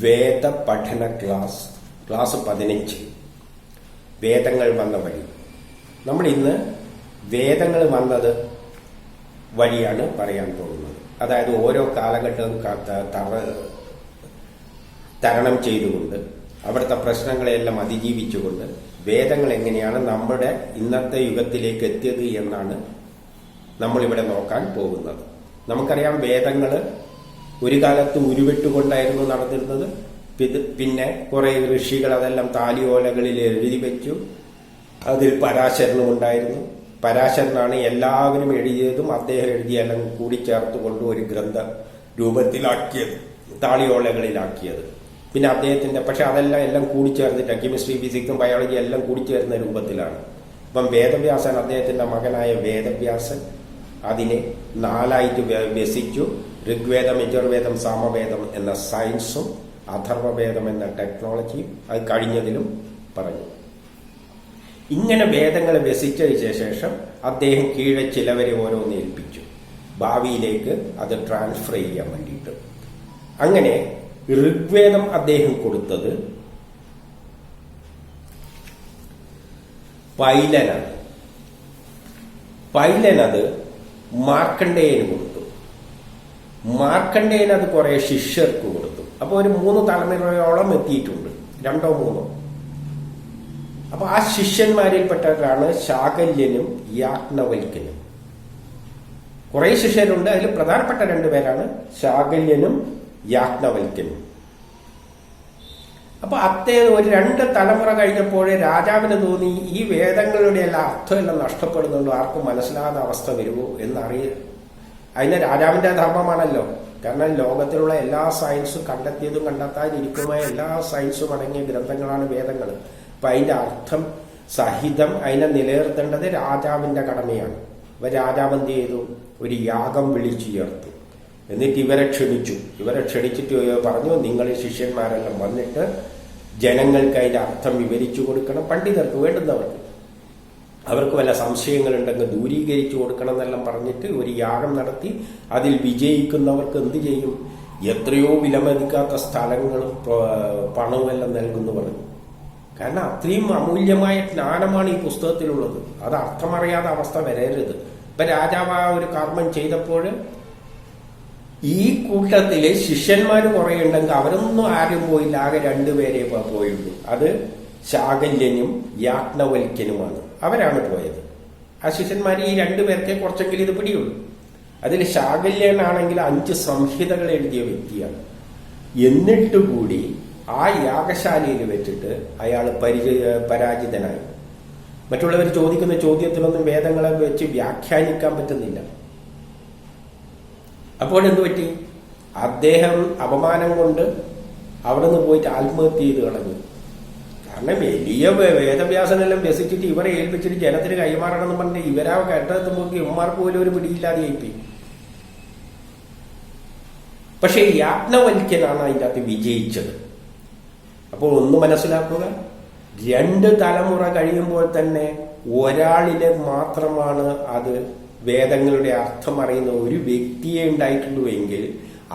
വേദ പഠന ക്ലാസ് 15 വേദങ്ങൾ വന്ന വഴി. നമ്മൾ ഇന്ന് വേദങ്ങൾ വന്നത് വഴിയാണ് പറയാൻ പോകുന്നത്. അതായത് ഓരോ കാലഘട്ടവും തരണം ചെയ്തുകൊണ്ട് അവിടുത്തെ പ്രശ്നങ്ങളെല്ലാം അതിജീവിച്ചുകൊണ്ട് വേദങ്ങൾ എങ്ങനെയാണ് നമ്മുടെ ഇന്നത്തെ യുഗത്തിലേക്ക് എത്തിയത് എന്നാണ് നമ്മളിവിടെ നോക്കാൻ പോകുന്നത്. നമുക്കറിയാം, വേദങ്ങൾ ഒരു കാലത്ത് ഉരുവിട്ടുകൊണ്ടായിരുന്നു നടന്നിരുന്നത്. പിന്നെ കുറെ ഋഷികൾ അതെല്ലാം താലിയോലകളിൽ എഴുതി വെച്ചു. അതിൽ പരാശരനും ഉണ്ടായിരുന്നു. പരാശരനാണ് എല്ലാവരും എഴുതിയതും അദ്ദേഹം എഴുതിയെല്ലാം കൂടിച്ചേർത്തുകൊണ്ട് ഒരു ഗ്രന്ഥ രൂപത്തിലാക്കിയത്, താളിയോലകളിലാക്കിയത്. പിന്നെ അദ്ദേഹത്തിന്റെ പക്ഷെ അതെല്ലാം കൂടിച്ചേർന്നിട്ട് കെമിസ്ട്രി, ഫിസിക്സും ബയോളജി എല്ലാം കൂടിച്ചേർന്ന രൂപത്തിലാണ്. ഇപ്പം വേദവ്യാസൻ, അദ്ദേഹത്തിന്റെ മകനായ വേദവ്യാസൻ അതിനെ 4ആയിട്ട് വ്യസിച്ചു. ഋഗ്വേദം, യജുർവേദം, സാമവേദം എന്ന സയൻസും അഥർവവേദം എന്ന ടെക്നോളജിയും അത് കഴിഞ്ഞതിലും പറഞ്ഞു. ഇങ്ങനെ വേദങ്ങൾ വ്യസിച്ചതിന് ശേഷം അദ്ദേഹം കീഴെ ചിലവരെ ഓരോന്ന് ഏൽപ്പിച്ചു, ഭാവിയിലേക്ക് അത് ട്രാൻസ്ഫർ ചെയ്യാൻ വേണ്ടിയിട്ട്. അങ്ങനെ ഋഗ്വേദം അദ്ദേഹം കൊടുത്തത് പൈലനാണ്. പൈലനത് മാർക്കണ്ഡേയന് കൊടുത്തു. മാർക്കണ്ഡേയൻ അത് കുറെ ശിഷ്യർക്ക് കൊടുത്തു. അപ്പൊ ഒരു 3 തലമുറയോളം എത്തിയിട്ടുണ്ട്, 2ഓ 3ഓ. അപ്പൊ ആ ശിഷ്യന്മാരിൽപ്പെട്ടവരാണ് ശാകല്യനും യാജ്ഞവൽക്യനും. കുറെ ശിഷ്യരുണ്ട്, അതിൽ പ്രധാനപ്പെട്ട 2 പേരാണ് ശാകല്യനും യാജ്ഞവൽക്യനും. അപ്പൊ ഒരു 2 തലമുറ കഴിഞ്ഞപ്പോഴേ രാജാവിന് തോന്നി, ഈ വേദങ്ങളുടെ എല്ലാം അർത്ഥമെല്ലാം നഷ്ടപ്പെടുന്നുണ്ടോ, ആർക്കും മനസ്സിലാകാത്ത അവസ്ഥ വരുമോ എന്നറിയാം. അതിന് രാജാവിന്റെ ധർമ്മമാണല്ലോ. കാരണം ലോകത്തിലുള്ള എല്ലാ സയൻസും കണ്ടെത്തിയതും കണ്ടെത്താതിരിക്കുമായ എല്ലാ സയൻസും അടങ്ങിയ ഗ്രന്ഥങ്ങളാണ് വേദങ്ങൾ. അപ്പൊ അതിന്റെ അർത്ഥം സഹിതം അതിനെ നിലനിർത്തേണ്ടത് രാജാവിന്റെ കടമയാണ്. അപ്പൊ രാജാവ് എന്ത് ചെയ്തു? ഒരു യാഗം വിളിച്ചു ചേർത്തു. എന്നിട്ട് ഇവരെ ക്ഷണിച്ചിട്ട് പറഞ്ഞു, നിങ്ങൾ ശിഷ്യന്മാരെല്ലാം വന്നിട്ട് ജനങ്ങൾക്ക് അതിന്റെ അർത്ഥം വിവരിച്ചു കൊടുക്കണം. പണ്ഡിതർക്ക്, വേണ്ടുന്നവർക്ക്, അവർക്ക് വല്ല സംശയങ്ങളുണ്ടെങ്കിൽ ദൂരീകരിച്ചു കൊടുക്കണം എന്നെല്ലാം പറഞ്ഞിട്ട് ഒരു യാഗം നടത്തി. അതിൽ വിജയിക്കുന്നവർക്ക് എന്ത് ചെയ്യും? എത്രയോ വിലമതിക്കാത്ത സ്ഥലങ്ങളും പണവും എല്ലാം നൽകുന്നു പറഞ്ഞു. കാരണം അത്രയും അമൂല്യമായ ജ്ഞാനമാണ് ഈ പുസ്തകത്തിലുള്ളത്. അത് അർത്ഥമറിയാത്ത അവസ്ഥ വരരുത്. ഇപ്പൊ രാജാവ് ആ ഒരു കർമ്മം ചെയ്തപ്പോൾ ഈ കൂട്ടത്തില് ശിഷ്യന്മാർ കുറെ ഉണ്ടെങ്കിൽ അവരൊന്നും ആരും പോയില്ല. ആകെ 2 പേരെ പോയുള്ളൂ. അത് ശാകല്യനും യാജ്ഞവൽക്യനുമാണ്. അവരാണ് പോയത്. ആ ശിഷ്യന്മാർ ഈ 2 പേർക്കേ കുറച്ചെങ്കിലും ഇത് പിടിയുള്ളൂ. അതിൽ ശാകല്യനാണെങ്കിൽ 5 സംഹിതകൾ എഴുതിയ വ്യക്തിയാണ്. എന്നിട്ട് കൂടി ആ യാഗശാലയിൽ വെച്ചിട്ട് അയാൾ പരാജിതനായി. മറ്റുള്ളവർ ചോദിക്കുന്ന ചോദ്യത്തിലൊന്നും വേദങ്ങളെ വെച്ച് വ്യാഖ്യാനിക്കാൻ പറ്റുന്നില്ല. അപ്പോൾ എന്തു പറ്റി? അദ്ദേഹം അപമാനം കൊണ്ട് അവിടെ നിന്ന് പോയിട്ട് ആത്മഹത്യ ചെയ്ത് കളഞ്ഞു. കാരണം വലിയ വേദവ്യാസനെല്ലാം വ്യസിച്ചിട്ട് ഇവരെ ഏൽപ്പിച്ചിട്ട് ജനത്തിന് കൈമാറണം എന്ന് പറഞ്ഞിട്ട് ഇവരാ കേട്ടെത്തുമ്പോൾ ഇവന്മാർക്ക് പോലും ഒരു പിടിയില്ലാതെ ആയിപ്പോയി. പക്ഷെ യാജ്ഞവൽക്യനാണ് അതിൻ്റെ അകത്ത് വിജയിച്ചത്. അപ്പോൾ ഒന്ന് മനസ്സിലാക്കുക, 2 തലമുറ കഴിയുമ്പോൾ തന്നെ ഒരാളിലെ മാത്രമാണ് അത് വേദങ്ങളുടെ അർത്ഥം അറിയുന്ന ഒരു വ്യക്തിയെ ഉണ്ടായിട്ടുള്ളൂ എങ്കിൽ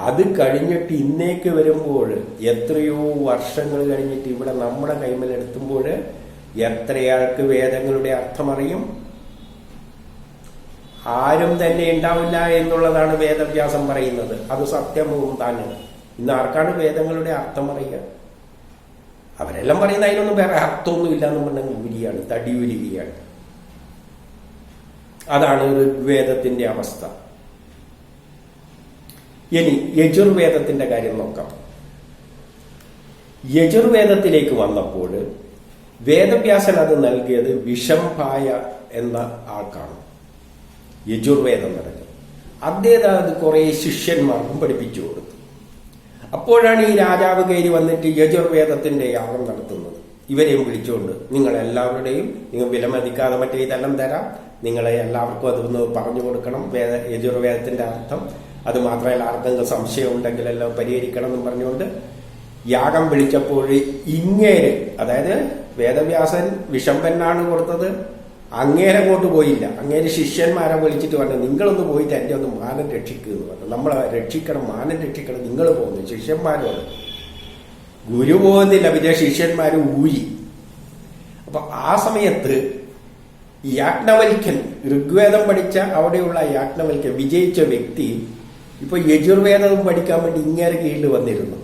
അത് കഴിഞ്ഞിട്ട് ഇന്നേക്ക് വരുമ്പോൾ എത്രയോ വർഷങ്ങൾ കഴിഞ്ഞിട്ട് ഇവിടെ നമ്മുടെ കൈമലെടുത്തുമ്പോൾ എത്രയാൾക്ക് വേദങ്ങളുടെ അർത്ഥം അറിയും? ആരും തന്നെ ഉണ്ടാവില്ല എന്നുള്ളതാണ് വേദവ്യാസം പറയുന്നത്. അത് സത്യവും താന്. ഇന്ന് ആർക്കാണ് വേദങ്ങളുടെ അർത്ഥം അറിയുക? അവരെല്ലാം പറയുന്ന അതിനൊന്നും വേറെ അർത്ഥമൊന്നും ഇല്ല എന്ന് പറഞ്ഞാൽ ഉരിയാണ്, തടിയുരികയാണ്. അതാണ് ഋഗ്വേദത്തിന്റെ അവസ്ഥ. ഇനി യജുർവേദത്തിന്റെ കാര്യം നോക്കാം. യജുർവേദത്തിലേക്ക് വന്നപ്പോൾ വേദവ്യാസൻ അത് നൽകിയത് വിഷംഭായ എന്ന ആൾക്കാണ്. യജുർവേദം നടക്കുന്നത് അദ്ദേഹം അത് കുറെ ശിഷ്യന്മാർക്കും പഠിപ്പിച്ചു കൊടുത്തു. അപ്പോഴാണ് ഈ രാജാവ് കയറി വന്നിട്ട് യജുർവേദത്തിന്റെ യാഗം നടത്തുന്നത്. ഇവരെയും വിളിച്ചുകൊണ്ട്, നിങ്ങളെല്ലാവരുടെയും, നിങ്ങൾ വിലമതിക്കാതെ മറ്റേ ഇതെല്ലാം തരാം, നിങ്ങളെ എല്ലാവർക്കും അതൊന്ന് പറഞ്ഞു കൊടുക്കണം, യജുർവേദത്തിന്റെ അർത്ഥം. അത് മാത്രമല്ല, ആർക്കെങ്കിലും സംശയം ഉണ്ടെങ്കിലെല്ലാം പരിഹരിക്കണം എന്ന് പറഞ്ഞുകൊണ്ട് യാഗം വിളിച്ചപ്പോൾ ഇങ്ങേര്, അതായത് വേദവ്യാസൻ വിഷംബനാണ് കൊടുത്തത്, അങ്ങേരങ്ങോട്ട് പോയില്ല. അങ്ങേര് ശിഷ്യന്മാരെ വിളിച്ചിട്ട് പറഞ്ഞു, നിങ്ങളൊന്ന് പോയിട്ട് എന്റെ ഒന്ന് മാനം രക്ഷിക്കുക എന്ന് പറഞ്ഞു. നമ്മളെ രക്ഷിക്കണം, മാനം രക്ഷിക്കണം, നിങ്ങൾ പോകുന്നു ശിഷ്യന്മാരോട്. ഗുരു പോകുന്നില്ല, പിന്നെ ശിഷ്യന്മാര് ഊരി. അപ്പൊ ആ സമയത്ത് യാജ്ഞവൽക്യൻ, ഋഗ്വേദം പഠിച്ച അവിടെയുള്ള യാജ്ഞവൽക്യൻ വിജയിച്ച വ്യക്തി ഇപ്പൊ യജുർവേദം പഠിക്കാൻ വേണ്ടി ഇങ്ങനെ കീഴിൽ വന്നിരുന്നു.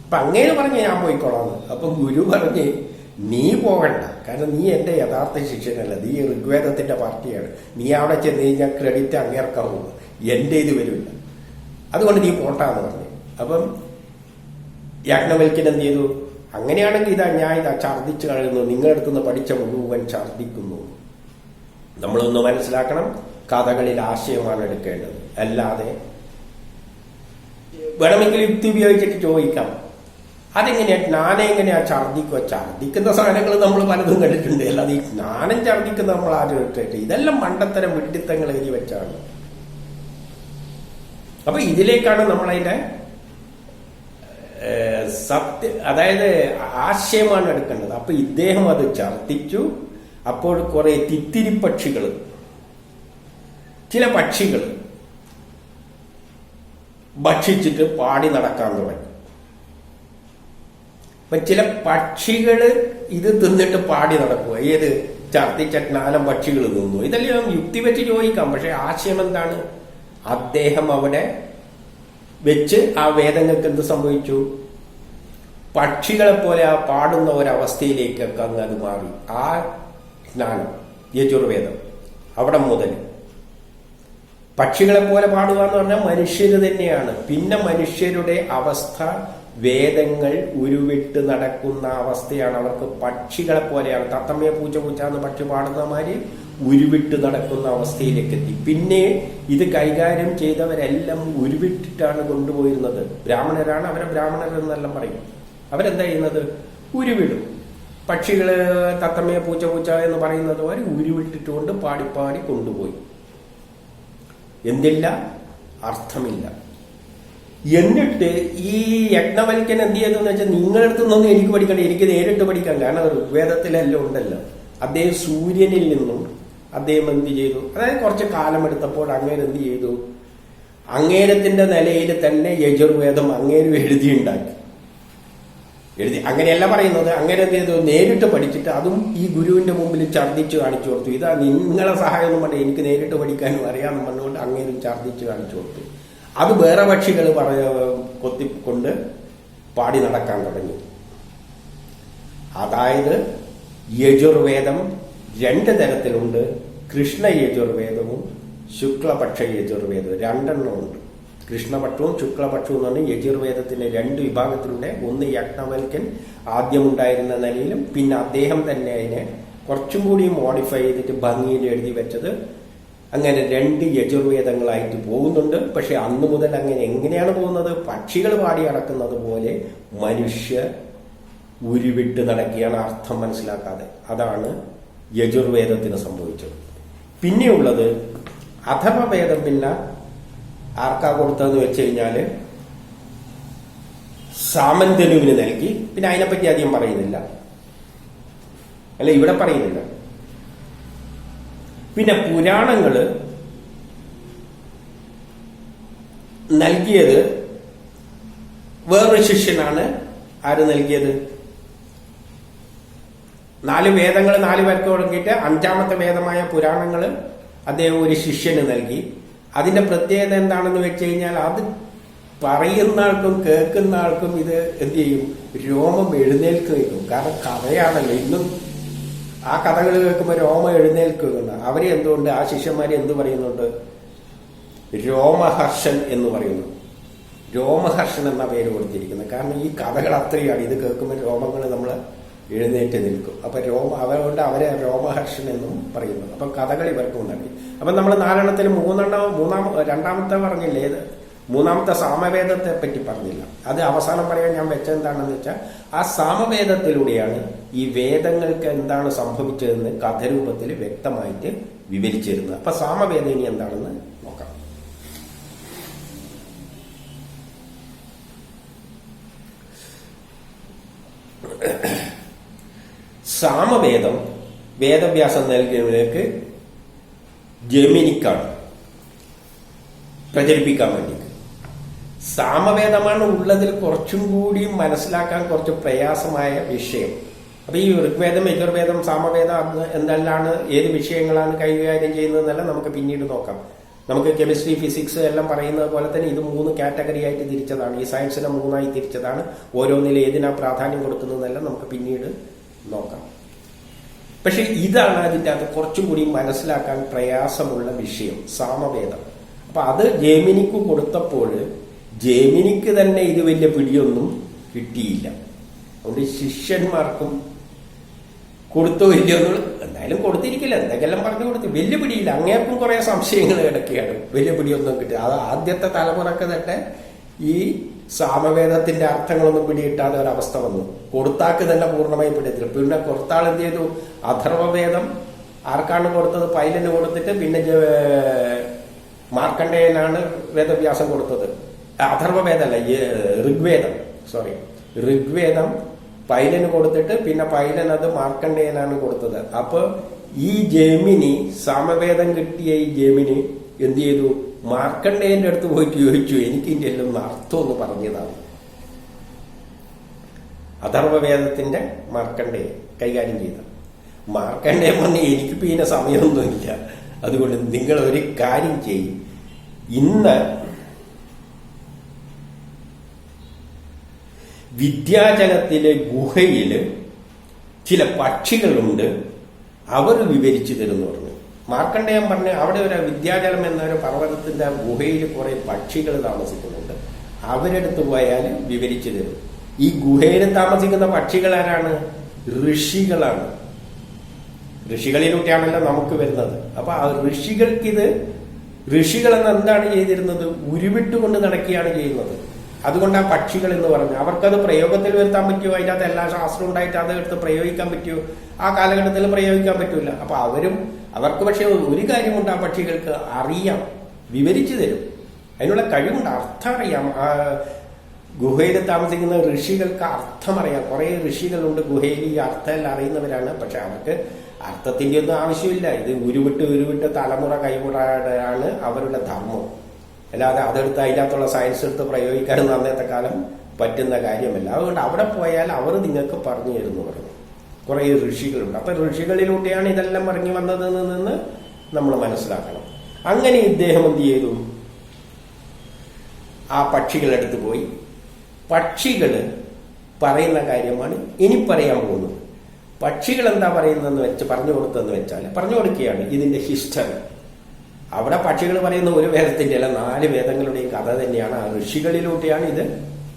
അപ്പൊ അങ്ങനെ പറഞ്ഞ് ഞാൻ പോയിക്കോളാന്ന്. അപ്പൊ ഗുരു പറഞ്ഞ് നീ പോകണ്ട, കാരണം നീ എന്റെ യഥാർത്ഥ ശിഷ്യനല്ല, നീ ഋഗ്വേദത്തിന്റെ പാർട്ടിയാണ്. നീ അവിടെ ചെന്ന് കഴിഞ്ഞാൽ ക്രെഡിറ്റ് അങ്ങേർക്കാവൂ, എന്റെ ഇത് വരില്ല, അതുകൊണ്ട് നീ പോട്ടാന്ന് പറഞ്ഞു. അപ്പം യാജ്ഞവൽക്യൻ എന്ത് ചെയ്തു? അങ്ങനെയാണെങ്കിൽ ഞാൻ ഛർദ്ദിച്ചു കഴിയുന്നു, നിങ്ങളുടെ അടുത്തുനിന്ന് പഠിച്ച മുഴുവൻ ഛർദ്ദിക്കുന്നു. നമ്മളൊന്ന് മനസ്സിലാക്കണം, കഥകളിൽ ആശയമാണ് എടുക്കേണ്ടത്, അല്ലാതെ വേണമെങ്കിൽ യുക്തി ഉപയോഗിച്ചിട്ട് ചോദിക്കാം അതെങ്ങനെയാ ജ്ഞാനെങ്ങനെയാ ഛർദ്ദിക്കുക? ഛർദ്ദിക്കുന്ന സാധനങ്ങൾ നമ്മൾ പലതും കണ്ടിട്ടുണ്ട്, അല്ലാതെ ഈ ജ്ഞാനം ഛർദ്ദിക്കുന്ന നമ്മൾ ആരും ഇട്ടിട്ട് ഇതെല്ലാം മണ്ടത്തരം വിഡിത്തങ്ങൾ എഴുതി വെച്ചാണ്. അപ്പൊ ഇതിലേക്കാണ് നമ്മളതിന്റെ അതായത് ആശയമാണ് എടുക്കേണ്ടത്. അപ്പൊ ഇദ്ദേഹം അത് ഛർദ്ദിച്ചു. അപ്പോൾ കുറെ തിത്തിരി പക്ഷികൾ, ചില പക്ഷികൾ ഭക്ഷിച്ചിട്ട് പാടി നടക്കാൻ തുടങ്ങി. അപ്പൊ ചില പക്ഷികള് ഇത് തിന്നിട്ട് പാടി നടക്കുക. ഏത് ഛർദ്ദിച്ച ജ്ഞാനം പക്ഷികൾ തിന്നു. ഇതെല്ലാം യുക്തി വെച്ച് ചോദിക്കാം. പക്ഷെ ആശയം എന്താണ്? അദ്ദേഹം അവിടെ വെച്ച് ആ വേദങ്ങൾക്ക് എന്ത് സംഭവിച്ചു? പക്ഷികളെ പോലെ ആ പാടുന്ന ഒരവസ്ഥയിലേക്കൊക്കെ അങ്ങ് അത് മാറി. ആ ജ്ഞാനം യജുർവേദം അവിടെ മുതൽ പക്ഷികളെ പോലെ പാടുക എന്ന് പറഞ്ഞാൽ മനുഷ്യര് തന്നെയാണ്. പിന്നെ മനുഷ്യരുടെ അവസ്ഥ വേദങ്ങൾ ഉരുവിട്ട് നടക്കുന്ന അവസ്ഥയാണ്. അവർക്ക് പക്ഷികളെ പോലെയാണ്. തത്തമ്മയെ പൂച്ച പൂച്ച എന്ന് പക്ഷി പാടുന്ന മാതിരി ഉരുവിട്ട് നടക്കുന്ന അവസ്ഥയിലേക്ക് എത്തി. പിന്നെ ഇത് കൈകാര്യം ചെയ്തവരെല്ലാം ഉരുവിട്ടിട്ടാണ് കൊണ്ടുപോയിരുന്നത്. ബ്രാഹ്മണരാണ്, അവരെ ബ്രാഹ്മണരെന്നെല്ലാം പറയും. അവരെന്താ ചെയ്യുന്നത്? ഉരുവിടും. പക്ഷികള് തത്തമ്മയെ പൂച്ച പൂച്ച എന്ന് പറയുന്നത് പോലെ ഉരുവിട്ടിട്ടുകൊണ്ട് പാടിപ്പാടി കൊണ്ടുപോയി. എന്തില്ല? അർത്ഥമില്ല. എന്നിട്ട് ഈ യജ്ഞവൽക്യൻ എന്ത് ചെയ്തെന്ന് വെച്ചാൽ നിങ്ങളുടെ അടുത്തൊന്നും എനിക്ക് പഠിക്കണ്ട, എനിക്ക് നേരിട്ട് പഠിക്കാം, കാരണം ഋഗ്വേദത്തിലെല്ലാം ഉണ്ടല്ലോ. അദ്ദേഹം സൂര്യനിൽ നിന്നും അദ്ദേഹം എന്ത് ചെയ്തു? അതായത് കുറച്ച് കാലമെടുത്തപ്പോൾ അങ്ങേര് എന്ത് ചെയ്തു? അങ്ങേരത്തിന്റെ നിലയിൽ തന്നെ യജുർവേദം അങ്ങേരും എഴുതി. അങ്ങനെയല്ല പറയുന്നത്. അങ്ങനെ എന്ത് ചെയ്തു? നേരിട്ട് പഠിച്ചിട്ട് അതും ഈ ഗുരുവിന്റെ മുമ്പിൽ ഛർദ്ദിച്ച് കാണിച്ചു കൊടുത്തു. ഇതാ നിങ്ങളെ സഹായം ഒന്നും വേണ്ട, എനിക്ക് നേരിട്ട് പഠിക്കാനും അറിയാമെന്ന് പറഞ്ഞുകൊണ്ട് അങ്ങേരും ഛർദ്ദിച്ച് കാണിച്ചു കൊടുത്തു. അത് വേറെ പക്ഷികൾ കൊത്തിക്കൊണ്ട് പാടി നടക്കാൻ തുടങ്ങി. അതായത് യജുർവേദം രണ്ട് തരത്തിലുണ്ട്. കൃഷ്ണ യജുർവേദവും ശുക്ലപക്ഷ യജുർവേദവും രണ്ടെണ്ണമുണ്ട്. കൃഷ്ണപക്ഷവും ശുക്ലപക്ഷവും എന്ന് പറഞ്ഞാൽ യജുർവേദത്തിന്റെ രണ്ട് വിഭാഗത്തിലൂടെ. ഒന്ന് യജ്ഞവൽക്യൻ ആദ്യമുണ്ടായിരുന്ന നിലയിലും പിന്നെ അദ്ദേഹം തന്നെ അതിനെ കുറച്ചും കൂടി മോഡിഫൈ ചെയ്തിട്ട് ഭംഗിയിൽ എഴുതി വെച്ചത്. അങ്ങനെ രണ്ട് യജുർവേദങ്ങളായിട്ട് പോകുന്നുണ്ട്. പക്ഷെ അന്നു മുതൽ അങ്ങനെ എങ്ങനെയാണ് പോകുന്നത്? പക്ഷികൾ പാടി നടക്കുന്നത് പോലെ മനുഷ്യർ ഉരുവിട്ട് നടക്കുകയാണ്, അർത്ഥം മനസ്സിലാക്കാതെ. അതാണ് യജുർവേദത്തിന് സംഭവിച്ചത്. പിന്നെയുള്ളത് അഥർവവേദം. പിന്നെ ആർക്കാ കൊടുത്തതെന്ന് വെച്ച് കഴിഞ്ഞാല് സാമന്തനുവിന് നൽകി. പിന്നെ അതിനെപ്പറ്റി അധികം പറയുന്നില്ല, അല്ല ഇവിടെ പറയുന്നില്ല. പിന്നെ പുരാണങ്ങള് നൽകിയത് വേറൊരു ശിഷ്യനാണ്. ആര് നൽകിയത്? 4 വേദങ്ങൾ 4 പേർക്ക് തുടങ്ങിയിട്ട് 5ാമത്തെ വേദമായ പുരാണങ്ങള് അദ്ദേഹം ഒരു ശിഷ്യന് നൽകി. അതിന്റെ പ്രത്യേകത എന്താണെന്ന് വെച്ച് കഴിഞ്ഞാൽ അത് പറയുന്ന ആൾക്കും കേൾക്കുന്ന ആൾക്കും ഇത് എന്ത് ചെയ്യും? രോമം എഴുന്നേൽക്കുകയും. കാരണം കഥയാണല്ലോ. ഇന്നും ആ കഥകൾ കേൾക്കുമ്പോൾ രോമം എഴുന്നേൽക്കുകയുണ്ട്. അവരെ എന്തുകൊണ്ട് ആ ശിഷ്യന്മാരെ എന്ത് പറയുന്നുണ്ട്? രോമഹർഷൻ എന്ന് പറയുന്നു. രോമഹർഷൻ എന്ന പേര് കൊടുത്തിരിക്കുന്നത്. കാരണം ഈ കഥകൾ അത്രയാണ്. ഇത് കേൾക്കുമ്പോൾ രോമങ്ങൾ നമ്മൾ എഴുന്നേറ്റ് നിൽക്കും. അപ്പൊ അതുകൊണ്ട് അവരെ രോമഹർഷൻ എന്നും പറയുന്നു. അപ്പൊ കഥകൾ ഇവർക്കും ഉണ്ടാക്കി. അപ്പൊ നമ്മൾ 4 രണ്ടാമത്തെ പറഞ്ഞില്ലേ, ഏത് 3ാമത്തെ സാമവേദത്തെ പറ്റി പറഞ്ഞില്ല. അത് അവസാനം പറയാൻ ഞാൻ വെച്ചെന്താണെന്ന് വെച്ചാൽ ആ സാമവേദത്തിലൂടെയാണ് ഈ വേദങ്ങൾക്ക് എന്താണ് സംഭവിച്ചതെന്ന് കഥരൂപത്തിൽ വ്യക്തമായിട്ട് വിവരിച്ചിരുന്നത്. അപ്പൊ സാമവേദം ഇനി എന്താണെന്ന് നോക്കാം. സാമവേദം വേദവ്യാസം നൽകിയവർക്ക് ജമിനിക്കാണ് പ്രചരിപ്പിക്കാൻ വേണ്ടി. സാമവേദമാണ് ഉള്ളതിൽ കുറച്ചും കൂടി മനസ്സിലാക്കാൻ കുറച്ച് പ്രയാസമായ വിഷയം. അപ്പൊ ഈ ഋഗ്വേദം, യജുർവേദം, സാമവേദം എന്തെല്ലാണ്, ഏത് വിഷയങ്ങളാണ് കൈകാര്യം ചെയ്യുന്നതെന്നെല്ലാം നമുക്ക് പിന്നീട് നോക്കാം. നമുക്ക് കെമിസ്ട്രി, ഫിസിക്സ് എല്ലാം പറയുന്നത് പോലെ തന്നെ ഇത് 3 കാറ്റഗറി ആയിട്ട് തിരിച്ചതാണ്. ഈ സയൻസിനെ 3ആയി തിരിച്ചതാണ്. ഓരോന്നിലും ഏതിനാ പ്രാധാന്യം കൊടുക്കുന്നതെല്ലാം നമുക്ക് പിന്നീട് നോക്കാം. പക്ഷെ ഇതാണ് അതിൻ്റെ അകത്ത് കുറച്ചും കൂടി മനസ്സിലാക്കാൻ പ്രയാസമുള്ള വിഷയം, സാമവേദം. അപ്പൊ അത് ജെമിനിക്ക് കൊടുത്തപ്പോൾ ജെമിനിക്ക് തന്നെ ഇത് വലിയ പിടിയൊന്നും കിട്ടിയില്ല. അതുകൊണ്ട് ശിഷ്യന്മാർക്കും കൊടുത്തോ ഇല്ലയോ എന്തായാലും കൊടുത്തിരിക്കില്ല, എന്തെങ്കിലും പറഞ്ഞു കൊടുത്തു. വലിയ പിടിയില്ല. അങ്ങേർക്കും കുറെ സംശയങ്ങൾ കിടക്കുകയാണ്. വലിയ പിടിയൊന്നും കിട്ടുക, അത് ആദ്യത്തെ തലമുറക്ക് തന്നെ ഈ സാമവേദത്തിന്റെ അർത്ഥങ്ങളൊന്നും പിടിയിട്ടാതെ ഒരവസ്ഥ വന്നു. കൊടുത്താക്ക് തന്നെ പൂർണ്ണമായി പിടിയില്ല. പിന്നെ കൊടുത്താൾ എന്ത് ചെയ്തു? അഥർവവേദം ആർക്കാണ് കൊടുത്തത്? പൈലന് കൊടുത്തിട്ട് പിന്നെ മാർക്കണ്ഡേയനാണ് വേദവ്യാസം കൊടുത്തത്. അഥർവവേദമല്ല, ഋഗ്വേദം പൈലന് കൊടുത്തിട്ട് പിന്നെ പൈലൻ അത് മാർക്കണ്ഡേയനാണ് കൊടുത്തത്. അപ്പൊ ഈ ജെമിനി, സാമവേദം കിട്ടിയ ഈ ജെമിനി എന്ത് ചെയ്തു? മാർക്കണ്ഡേയന്റെ അടുത്ത് പോയിട്ട് ചോദിച്ചു, എനിക്ക് ഇതിന്റെ എല്ലാം അർത്ഥം ഒന്ന് പറഞ്ഞതാണ്. അഥർവവേദത്തിന്റെ മാർക്കണ്ഡേയൻ കൈകാര്യം ചെയ്ത മാർക്കണ്ഡേയൻ പറഞ്ഞ്, എനിക്കിപ്പോ ഇതിന്റെ സമയമൊന്നുമില്ല, അതുകൊണ്ട് നിങ്ങൾ ഒരു കാര്യം ചെയ്യും, ഇന്ന് വിദ്യാചലത്തിലെ ഗുഹയില് ചില പക്ഷികളുണ്ട്, അവർ വിവരിച്ചു തരുന്നു പറഞ്ഞു. മാർക്കണ്ഡേയൻ പറഞ്ഞ്, അവിടെ ഒരു വിദ്യാചലം എന്നൊരു പർവ്വതത്തിന്റെ ഗുഹയിൽ കുറെ പക്ഷികൾ താമസിക്കുന്നുണ്ട്, അവരെടുത്ത് പോയാൽ വിവരിച്ചു തരും. ഈ ഗുഹയിൽ താമസിക്കുന്ന പക്ഷികൾ ആരാണ്? ഋഷികളാണ്. ഋഷികളിലൂടെയാണല്ലോ നമുക്ക് വരുന്നത്. അപ്പൊ ആ ഋഷികളെന്ന് എന്താണ് ചെയ്തിരുന്നത്? ഉരുവിട്ടുകൊണ്ട് നടക്കുകയാണ് ചെയ്യുന്നത്. അതുകൊണ്ട് ആ പക്ഷികൾ എന്ന് പറഞ്ഞു. അവർക്കത് പ്രയോഗത്തിൽ വരുത്താൻ പറ്റുമോ? അതിനകത്ത് എല്ലാ ശാസ്ത്രം ഉണ്ടായിട്ട് അത് എടുത്ത് പ്രയോഗിക്കാൻ പറ്റുമോ? ആ കാലഘട്ടത്തിൽ പ്രയോഗിക്കാൻ പറ്റൂല. അപ്പൊ അവർക്ക് പക്ഷെ ഒരു കാര്യമുണ്ട്, ആ പക്ഷികൾക്ക് അറിയാം, വിവരിച്ചു തരും. അതിനുള്ള കഴിവുണ്ട്, അർത്ഥം അറിയാം. ആ ഗുഹയിൽ താമസിക്കുന്ന ഋഷികൾക്ക് അർത്ഥം അറിയാം. കുറെ ഋഷികളുണ്ട് ഗുഹയിൽ, ഈ അർത്ഥമെല്ലാം അറിയുന്നവരാണ്. പക്ഷെ അവർക്ക് അർത്ഥത്തിന്റെ ഒന്നും ആവശ്യമില്ല. ഇത് ഉരുവിട്ട് തലമുറ കൈവിടാനാണ് അവരുടെ ധർമ്മം. അല്ലാതെ അതെടുത്ത് അതിനകത്തുള്ള സയൻസ് എടുത്ത് പ്രയോഗിക്കാനും അന്നത്തെ കാലം പറ്റുന്ന കാര്യമല്ല. അതുകൊണ്ട് അവിടെ പോയാൽ അവർ നിങ്ങൾക്ക് പറഞ്ഞു തരുന്നു പറഞ്ഞു. കുറെ ഋഷികളുണ്ട്. അപ്പൊ ഋഷികളിലൂടെയാണ് ഇതെല്ലാം ഇറങ്ങി വന്നതെന്ന് നിന്ന് നമ്മൾ മനസ്സിലാക്കണം. അങ്ങനെ ഇദ്ദേഹം എന്ത് ചെയ്തു? ആ പക്ഷികളെടുത്ത് പോയി. പക്ഷികള് പറയുന്ന കാര്യമാണ് ഇനി പറയാൻ പോകുന്നത്. പക്ഷികൾ എന്താ പറയുന്നതെന്ന് പറഞ്ഞു കൊടുക്കുകയാണ് ഇതിന്റെ ഹിസ്റ്ററി. അവിടെ പക്ഷികൾ പറയുന്ന ഒരു വേദത്തിന്റെ അല്ല, 4 വേദങ്ങളുടെയും കഥ തന്നെയാണ്. ആ ഋഷികളിലൂടെയാണ് ഇത്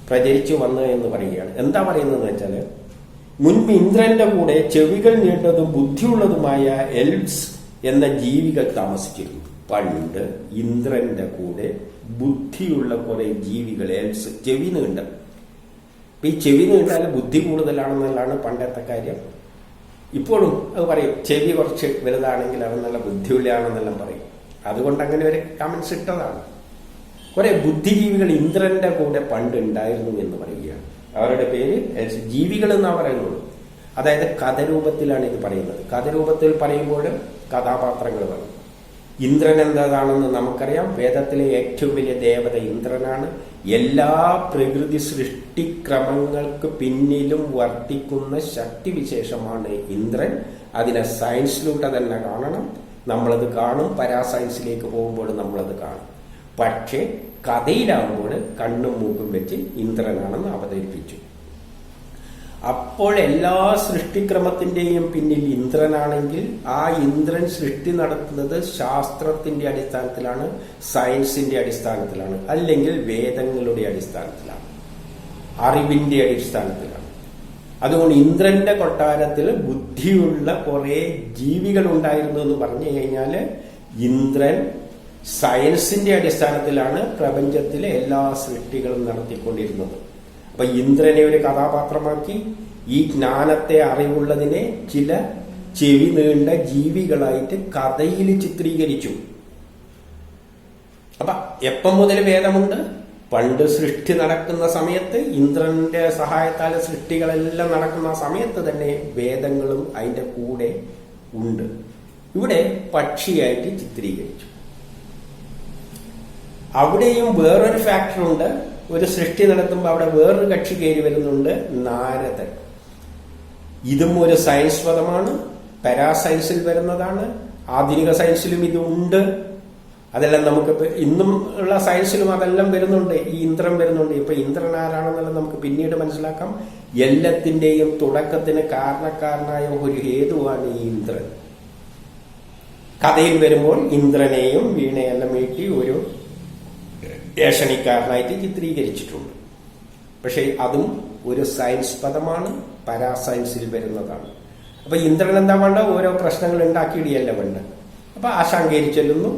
പ്രചരിച്ചു വന്നത് എന്ന് പറയുകയാണ്. എന്താ പറയുന്നതെന്ന് വെച്ചാല്, മുൻപ് ഇന്ദ്രന്റെ കൂടെ ചെവികൾ നീണ്ടതും ബുദ്ധിയുള്ളതുമായ എൽബ്സ് എന്ന ജീവികൾ താമസിച്ചിരുന്നു. പണ്ട് ഇന്ദ്രന്റെ കൂടെ ബുദ്ധിയുള്ള കുറെ ജീവികൾ, എൽബ്സ്, ചെവി നീണ്ട. ഈ ചെവി നീണ്ടാൽ ബുദ്ധി കൂടുതലാണെന്നുള്ളതാണ് പണ്ടത്തെ കാര്യം. ഇപ്പോഴും അത് പറയും, ചെവി കുറച്ച് വലുതാണെങ്കിൽ അവൻ നല്ല ബുദ്ധിയുള്ളയാണെന്നെല്ലാം പറയും. അതുകൊണ്ട് അങ്ങനെ ഒരു കമന്റ്സ് ഇട്ടതാണ്. കുറെ ബുദ്ധിജീവികൾ ഇന്ദ്രന്റെ കൂടെ പണ്ട് ഉണ്ടായിരുന്നു എന്ന് പറയുകയാണ്. അവരുടെ പേര് ജീവികൾ എന്നാ പറയുന്നുള്ളൂ. അതായത് കഥരൂപത്തിലാണ് ഇത് പറയുന്നത്. കഥരൂപത്തിൽ പറയുമ്പോൾ കഥാപാത്രങ്ങൾ പറയും. ഇന്ദ്രൻ എന്താണെന്ന് നമുക്കറിയാം. വേദത്തിലെ ഏറ്റവും വലിയ ദേവത ഇന്ദ്രനാണ്. എല്ലാ പ്രകൃതി സൃഷ്ടിക്രമങ്ങൾക്ക് പിന്നിലും വർത്തിക്കുന്ന ശക്തിവിശേഷമാണ് ഇന്ദ്രൻ. അതിനെ സയൻസിലൂടെ തന്നെ കാണണം. നമ്മളത് കാണും. പരാസയൻസിലേക്ക് പോകുമ്പോൾ നമ്മളത് കാണും. പക്ഷേ കഥയിലാകുമ്പോൾ കണ്ണും മൂക്കും വെച്ച് ഇന്ദ്രനാണെന്ന് അവതരിപ്പിച്ചു. അപ്പോൾ എല്ലാ സൃഷ്ടിക്രമത്തിന്റെയും പിന്നിൽ ഇന്ദ്രനാണെങ്കിൽ ആ ഇന്ദ്രൻ സൃഷ്ടി നടത്തുന്നത് ശാസ്ത്രത്തിന്റെ അടിസ്ഥാനത്തിലാണ്, സയൻസിന്റെ അടിസ്ഥാനത്തിലാണ്, അല്ലെങ്കിൽ വേദങ്ങളുടെ അടിസ്ഥാനത്തിലാണ്, അറിവിന്റെ അടിസ്ഥാനത്തിലാണ്. അതുകൊണ്ട് ഇന്ദ്രന്റെ കൊട്ടാരത്തിൽ ബുദ്ധിയുള്ള കുറെ ജീവികൾ ഉണ്ടായിരുന്നു എന്ന് പറഞ്ഞു കഴിഞ്ഞാല് ഇന്ദ്രൻ സയൻസിന്റെ അടിസ്ഥാനത്തിലാണ് പ്രപഞ്ചത്തിലെ എല്ലാ സൃഷ്ടികളും നടത്തിക്കൊണ്ടിരുന്നത്. അപ്പൊ ഇന്ദ്രനെ ഒരു കഥാപാത്രമാക്കി ഈ ജ്ഞാനത്തെ, അറിവുള്ളതിനെ ചില ചെവി നീണ്ട ജീവികളായിട്ട് കഥയിൽ ചിത്രീകരിച്ചു. അപ്പൊ എപ്പം മുതൽ വേദമുണ്ട്? പണ്ട് സൃഷ്ടി നടക്കുന്ന സമയത്ത്, ഇന്ദ്രന്റെ സഹായത്താൽ സൃഷ്ടികളെല്ലാം നടക്കുന്ന സമയത്ത് തന്നെ വേദങ്ങളും അതിന്റെ കൂടെ ഉണ്ട്. ഇവിടെ പക്ഷിയായിട്ട് ചിത്രീകരിച്ചു. അവിടെയും വേറൊരു ഫാക്ടറുണ്ട്. ഒരു സൃഷ്ടി നടത്തുമ്പോൾ അവിടെ വേറൊരു കക്ഷി കയറി വരുന്നുണ്ട്, നാരദൻ. ഇതും ഒരു സയൻസ് പദമാണ്, പാരാസയൻസിൽ വരുന്നതാണ്. ആധുനിക സയൻസിലും ഇതുണ്ട്. അതെല്ലാം നമുക്കിപ്പോ ഇന്നും ഉള്ള സയൻസിലും അതെല്ലാം വരുന്നുണ്ട്. ഈ ഇന്ദ്രൻ വരുന്നുണ്ട്. ഇപ്പൊ ഇന്ദ്രൻ ആരാണെന്നെല്ലാം നമുക്ക് പിന്നീട് മനസ്സിലാക്കാം. എല്ലാത്തിന്റെയും തുടക്കത്തിന് കാരണക്കാരനായ ഒരു ഹേതുവാണ് ഈ ഇന്ദ്രൻ. കഥയിൽ വരുമ്പോൾ ഇന്ദ്രനെയും വീണയെല്ലാം വീട്ടി ഒരു ഏഷണിക്കാരനായിട്ട് ചിത്രീകരിച്ചിട്ടുണ്ട്. പക്ഷെ അതും ഒരു സയൻസ് പദമാണ്, പാരാസയൻസിൽ വരുന്നതാണ്. അപ്പൊ ഇന്ദ്രൻ എന്താ വേണ്ട? ഓരോ പ്രശ്നങ്ങൾ ഉണ്ടാക്കിയിടിയല്ല വേണ്ട. അപ്പൊ ആശാങ്കേരി ചെല്ലുന്നു.